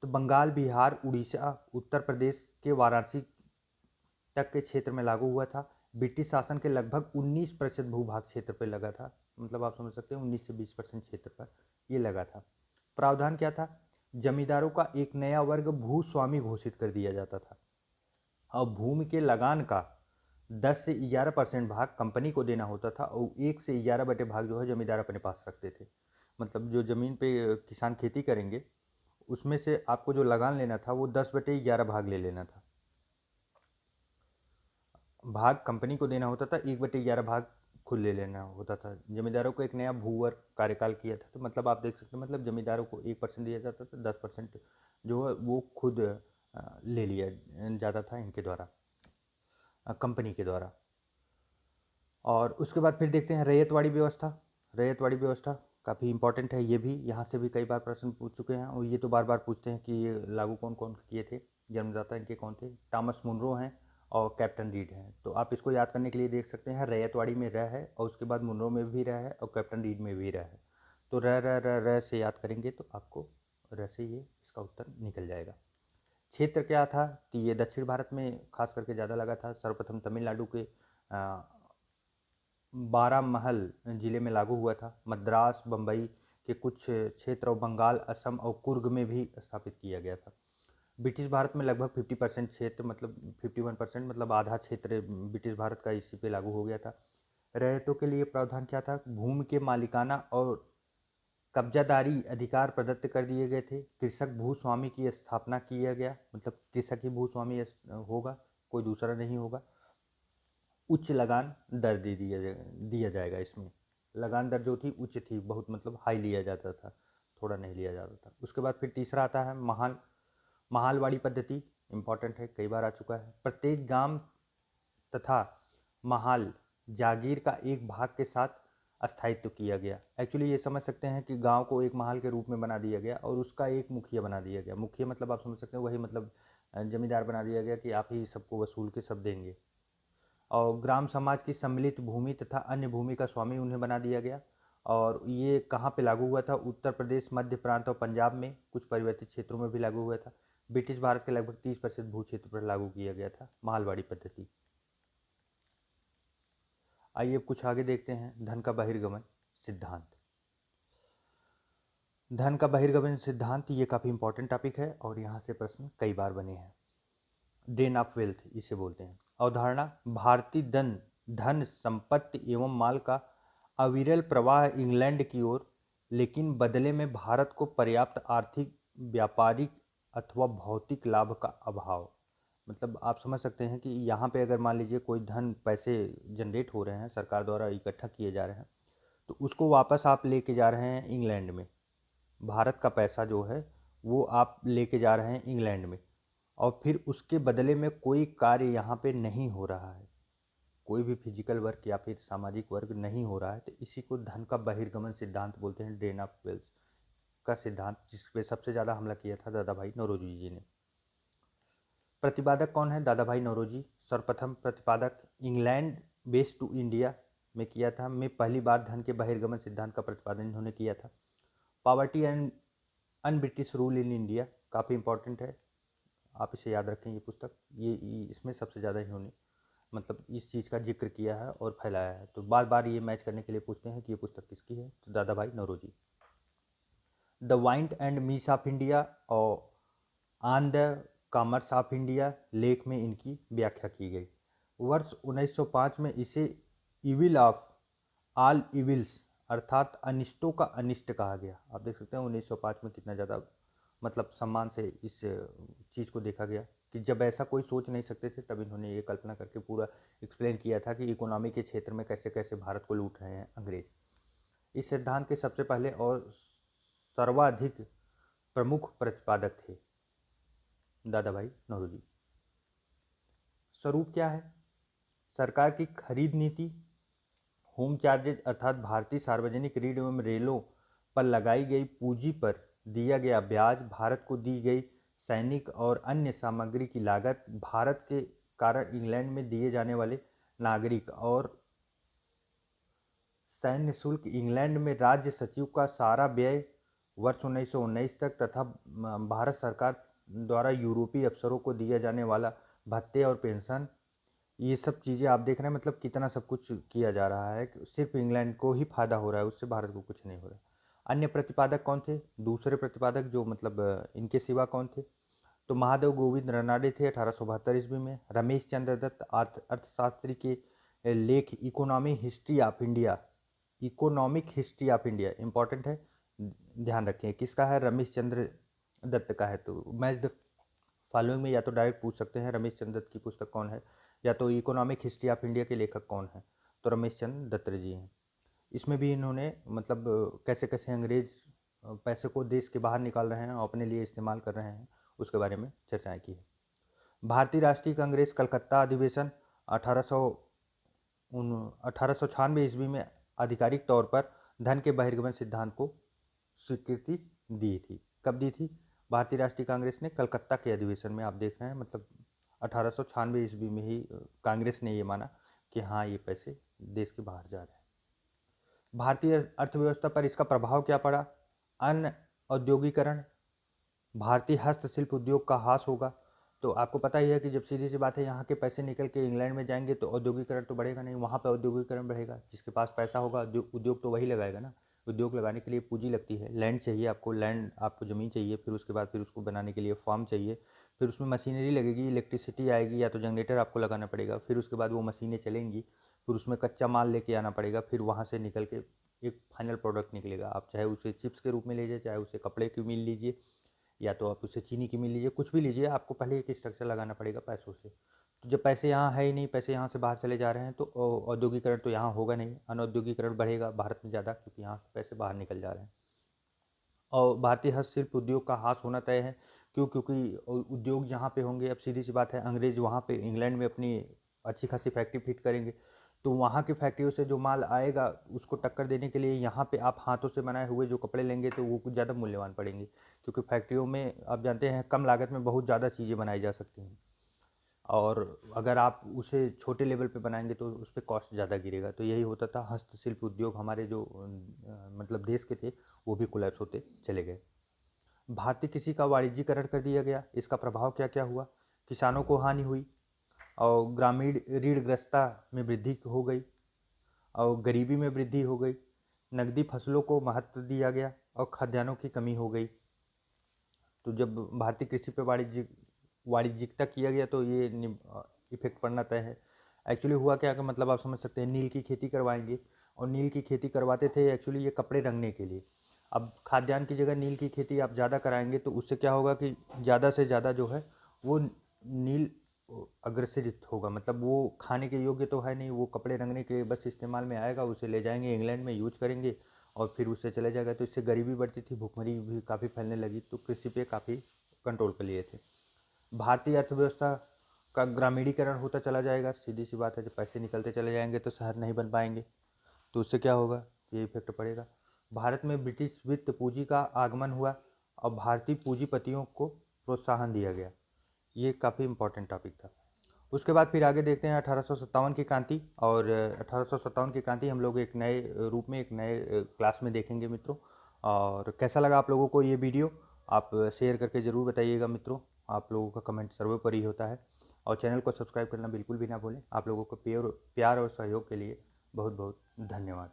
B: तो बंगाल, बिहार, उड़ीसा, उत्तर प्रदेश के वाराणसी तक के क्षेत्र में लागू हुआ था। ब्रिटिश शासन के लगभग 19% भूभाग क्षेत्र पर लगा था, मतलब आप समझ सकते हैं 19 से 20% क्षेत्र पर ये लगा था। प्रावधान क्या था? जमींदारों का एक नया वर्ग भूस्वामी घोषित कर दिया जाता था, और भूमि के लगान का 10 से 11% भाग कंपनी को देना होता था, और 1 से 11 बटे भाग जो है जमींदार अपने पास रखते थे। मतलब जो ज़मीन पे किसान खेती करेंगे उसमें से आपको जो लगान लेना था वो 10/11 भाग ले लेना था। भाग कंपनी को देना होता था, 1/11 भाग खुद ले लेना होता था। जमींदारों को एक नया भूवर्ग कार्यकाल किया था, तो मतलब आप देख सकते हैं, मतलब जमींदारों को 1% दिया जाता था, 10% जो है वो खुद ले लिया जाता था इनके द्वारा, कंपनी के द्वारा। और उसके बाद फिर देखते हैं रैयतवाड़ी व्यवस्था। रैयतवाड़ी व्यवस्था काफ़ी इंपॉर्टेंट है, ये भी यहाँ से भी कई बार प्रश्न पूछ चुके हैं, और ये तो बार बार पूछते हैं कि ये लागू कौन कौन किए थे, जन्मदाता इनके कौन थे? टॉमस मुनरो हैं और कैप्टन रीड हैं। तो आप इसको याद करने के लिए देख सकते हैं, रैयतवाड़ी में रह है, और उसके बाद मुनरो में भी रह है, और कैप्टन रीड में भी रह है। तो रह से याद करेंगे तो आपको रह से ये इसका उत्तर निकल जाएगा। क्षेत्र क्या था? कि ये दक्षिण भारत में खास करके ज़्यादा लगा था। सर्वप्रथम तमिलनाडु के बारामहल जिले में लागू हुआ था। मद्रास, बम्बई के कुछ क्षेत्र और बंगाल, असम और कुर्ग में भी स्थापित किया गया था। ब्रिटिश भारत में लगभग 50% क्षेत्र, मतलब 51%, मतलब आधा क्षेत्र ब्रिटिश भारत का इसी पे लागू हो गया था। रैयतों के लिए प्रावधान क्या था? भूमि के मालिकाना और कब्जादारी अधिकार प्रदत्त कर दिए गए थे। कृषक भूस्वामी की स्थापना किया गया, मतलब कृषक ही भूस्वामी होगा, कोई दूसरा नहीं होगा। उच्च लगान दर दिया जाएगा। इसमें लगान दर जो थी उच्च थी बहुत, मतलब हाई लिया जाता था, थोड़ा नहीं लिया जाता था। उसके बाद फिर तीसरा आता है महालवाड़ी पद्धति, इंपॉर्टेंट है, कई बार आ चुका है। प्रत्येक गांव तथा महाल जागीर का एक भाग के साथ अस्थायित्व किया गया। एक्चुअली ये समझ सकते हैं कि गांव को एक महाल के रूप में बना दिया गया, और उसका एक मुखिया बना दिया गया। मुखिया मतलब आप समझ सकते हैं वही, मतलब जमींदार बना दिया गया कि आप ही सबको वसूल के सब देंगे। और ग्राम समाज की सम्मिलित भूमि तथा अन्य भूमि का स्वामी उन्हें बना दिया गया। और ये कहाँ पे लागू हुआ था? उत्तर प्रदेश, मध्य प्रांत और पंजाब में, कुछ परिवर्तित क्षेत्रों में भी लागू हुआ था। ब्रिटिश भारत के लगभग 30% भू क्षेत्र पर लागू किया गया था महालवाड़ी पद्धति। आइए अब कुछ आगे देखते हैं, धन का बहिर्गमन सिद्धांत। धन का बहिर्गमन सिद्धांत ये काफ़ी इंपॉर्टेंट टॉपिक है, और यहाँ से प्रश्न कई बार बने हैं। ड्रेन ऑफ वेल्थ इसे बोलते हैं। अवधारणा: भारतीय धन संपत्ति एवं माल का अविरल प्रवाह इंग्लैंड की ओर, लेकिन बदले में भारत को पर्याप्त आर्थिक, व्यापारिक अथवा भौतिक लाभ का अभाव। मतलब आप समझ सकते हैं कि यहाँ पे अगर मान लीजिए कोई धन, पैसे जनरेट हो रहे हैं, सरकार द्वारा इकट्ठा किए जा रहे हैं, तो उसको वापस आप लेके जा रहे हैं इंग्लैंड में। भारत का पैसा जो है वो आप लेके जा रहे हैं इंग्लैंड में, और फिर उसके बदले में कोई कार्य यहाँ पे नहीं हो रहा है, कोई भी फिजिकल वर्क या फिर सामाजिक वर्क नहीं हो रहा है, तो इसी को धन का बहिर्गमन सिद्धांत बोलते हैं, ड्रेन ऑफ वेल्थ का सिद्धांत, जिस पे सबसे ज़्यादा हमला किया था दादा भाई नौरोजी जी ने। प्रतिपादक कौन है? दादा भाई नौरोजी सर्वप्रथम प्रतिपादक। इंग्लैंड बेस्ड टू इंडिया में किया था, में पहली बार धन के बहिर्गमन सिद्धांत का प्रतिपादन इन्होंने किया था। Poverty and un British rule in India काफ़ी इंपॉर्टेंट है, आप इसे याद रखें। ये पुस्तक, ये इसमें सबसे ज़्यादा इन्होंने मतलब इस चीज़ का जिक्र किया है और फैलाया है। तो बार बार ये मैच करने के लिए पूछते हैं कि ये पुस्तक किसकी है, तो दादा भाई नौरोजी। द वाइंट एंड मीस ऑफ इंडिया और on the commerce of India लेख में इनकी व्याख्या की गई। वर्ष 1905 में इसे इविल ऑफ ऑल इविल्स, अर्थात अनिष्टों का अनिष्ट कहा गया। आप देख सकते हैं 1905 में कितना ज़्यादा मतलब सम्मान से इस चीज़ को देखा गया, कि जब ऐसा कोई सोच नहीं सकते थे तब इन्होंने ये कल्पना करके पूरा एक्सप्लेन किया था कि इकोनॉमी के क्षेत्र में कैसे कैसे भारत को लूट रहे हैं अंग्रेज। इस सिद्धांत के सबसे पहले और सर्वाधिक प्रमुख प्रतिपादक थे दादा भाई नौरोजी। स्वरूप क्या है? सरकार की खरीद नीति, होम चार्जेज अर्थात भारतीय सार्वजनिक ऋण एवं रेलों पर लगाई गई पूंजी पर दिया गया ब्याज, भारत को दी गई सैनिक और अन्य सामग्री की लागत, भारत के कारण इंग्लैंड में दिए जाने वाले नागरिक और सैन्य शुल्क, इंग्लैंड में राज्य सचिव का सारा व्यय वर्ष 1919 तक तथा भारत सरकार द्वारा यूरोपीय अफसरों को दिया जाने वाला भत्ते और पेंशन, ये सब चीज़ें आप देख रहे हैं। मतलब कितना सब कुछ किया जा रहा है, सिर्फ इंग्लैंड को ही फायदा हो रहा है, उससे भारत को कुछ नहीं हो रहा है। अन्य प्रतिपादक कौन थे? दूसरे प्रतिपादक जो मतलब इनके सिवा कौन थे? तो महादेव गोविंद रनाडे थे 1872 ईस्वी में। रमेश चंद्र दत्त अर्थशास्त्री के लेख economic history of India, economic history of India important है, ध्यान रखें। किसका है? रमेश चंद्र दत्त का है। तो मैच द फॉलोइंग में या तो डायरेक्ट पूछ सकते हैं रमेश चंद्र दत्त की पुस्तक कौन है, या तो इकोनॉमिक हिस्ट्री ऑफ इंडिया के लेखक कौन है, तो रमेश चंद्र दत्त जी हैं। इसमें भी इन्होंने मतलब कैसे कैसे अंग्रेज पैसे को देश के बाहर निकाल रहे हैं और अपने लिए इस्तेमाल कर रहे हैं, उसके बारे में चर्चाएं की है। भारतीय राष्ट्रीय कांग्रेस कलकत्ता अधिवेशन 1896 ईस्वी में आधिकारिक तौर पर धन के बहिर्गमन सिद्धांत को स्वीकृति दी थी। कब दी थी? भारतीय राष्ट्रीय कांग्रेस ने कलकत्ता के अधिवेशन में, आप देख रहे हैं मतलब 1896 ईस्वी में ही कांग्रेस ने ये माना कि हाँ ये पैसे देश के बाहर जा रहे हैं। भारतीय अर्थव्यवस्था पर इसका प्रभाव क्या पड़ा? अन्य औद्योगिकरण, भारतीय हस्तशिल्प उद्योग का ह्रास होगा। तो आपको पता ही है कि जब सीधी सी बात है यहाँ के पैसे निकल के इंग्लैंड में जाएंगे तो औद्योगिकरण तो बढ़ेगा नहीं, वहाँ पे औद्योगिकरण बढ़ेगा। जिसके पास पैसा होगा उद्योग तो वही लगाएगा ना। उद्योग लगाने के लिए पूंजी लगती है, लैंड चाहिए आपको, लैंड आपको ज़मीन चाहिए, फिर उसके बाद फिर उसको बनाने के लिए फार्म चाहिए, फिर उसमें मशीनरी लगेगी, इलेक्ट्रिसिटी आएगी, या तो जनरेटर आपको लगाना पड़ेगा, फिर उसके बाद वो मशीनें चलेंगी, फिर उसमें कच्चा माल लेके आना पड़ेगा, फिर वहाँ से निकल के एक फाइनल प्रोडक्ट निकलेगा। आप चाहे उसे चिप्स के रूप में लीजिए, चाहे उसे कपड़े की मिल लीजिए, या तो आप उसे चीनी की मिल लीजिए, कुछ भी लीजिए, आपको पहले एक स्ट्रक्चर लगाना पड़ेगा पैसों से। तो जब पैसे यहाँ है ही नहीं, पैसे यहाँ से बाहर चले जा रहे हैं, तो औद्योगिकरण तो यहाँ होगा नहीं, अनौद्योगिकरण बढ़ेगा भारत में ज़्यादा, क्योंकि यहाँ से पैसे बाहर निकल जा रहे हैं। और भारतीय हस्तशिल्प उद्योग का ह्रास होना तय है। क्यों? क्योंकि उद्योग जहाँ पे होंगे, अब सीधी सी बात है, अंग्रेज वहाँ पे इंग्लैंड में अपनी अच्छी खासी फैक्ट्री फिट करेंगे, तो वहाँ की फैक्ट्रियों से जो माल आएगा उसको टक्कर देने के लिए यहाँ पे आप हाथों से बनाए हुए जो कपड़े लेंगे तो वो कुछ ज़्यादा मूल्यवान पड़ेंगे, क्योंकि फैक्ट्रियों में आप जानते हैं कम लागत में बहुत ज़्यादा चीज़ें बनाई जा सकती हैं, और अगर आप उसे छोटे लेवल पे बनाएंगे तो उस पर कॉस्ट ज़्यादा गिरेगा। तो यही होता था, हस्तशिल्प उद्योग हमारे जो मतलब देश के थे वो भी कोलैप्स होते चले गए। भारतीय कृषि का वाणिज्यीकरण कर दिया गया। इसका प्रभाव क्या क्या हुआ? किसानों को हानि हुई, और ग्रामीण ऋणग्रस्तता में वृद्धि हो गई, और गरीबी में वृद्धि हो गई, नकदी फसलों को महत्व दिया गया, और खाद्यान्नों की कमी हो गई। तो जब भारतीय कृषि पे वाणिज्यिकता किया गया तो ये इफेक्ट पड़ना तय है। एक्चुअली हुआ क्या कि मतलब आप समझ सकते हैं, नील की खेती करवाएंगे, और नील की खेती करवाते थे एक्चुअली ये कपड़े रंगने के लिए। अब खाद्यान्न की जगह नील की खेती आप ज़्यादा कराएंगे तो उससे क्या होगा कि ज़्यादा से ज़्यादा जो है वो नील अग्रसित होगा, मतलब वो खाने के योग्य तो है नहीं, वो कपड़े रंगने के बस इस्तेमाल में आएगा, उसे ले जाएंगे इंग्लैंड में यूज करेंगे और फिर उससे चले जाएगा। तो इससे गरीबी बढ़ती थी, भुखमरी भी काफ़ी फैलने लगी, तो कृषि पे काफ़ी कंट्रोल कर लिए थे। भारतीय अर्थव्यवस्था का ग्रामीणीकरण होता चला जाएगा। सीधी सी बात है, जब पैसे निकलते चले जाएंगे तो शहर नहीं बन पाएंगे, तो उससे क्या होगा, ये इफेक्ट पड़ेगा। भारत में ब्रिटिश वित्त पूंजी का आगमन हुआ और भारतीय पूंजीपतियों को प्रोत्साहन दिया गया। ये काफ़ी इंपॉर्टेंट टॉपिक था। उसके बाद फिर आगे देखते हैं 1857 की क्रांति, और 1857 की क्रांति हम लोग एक नए रूप में, एक नए क्लास में देखेंगे मित्रों। और कैसा लगा आप लोगों को ये वीडियो, आप शेयर करके ज़रूर बताइएगा मित्रों। आप लोगों का कमेंट सर्वोपरि होता है, और चैनल को सब्सक्राइब करना बिल्कुल भी ना भूलें। आप लोगों को प्यार और सहयोग के लिए बहुत बहुत धन्यवाद।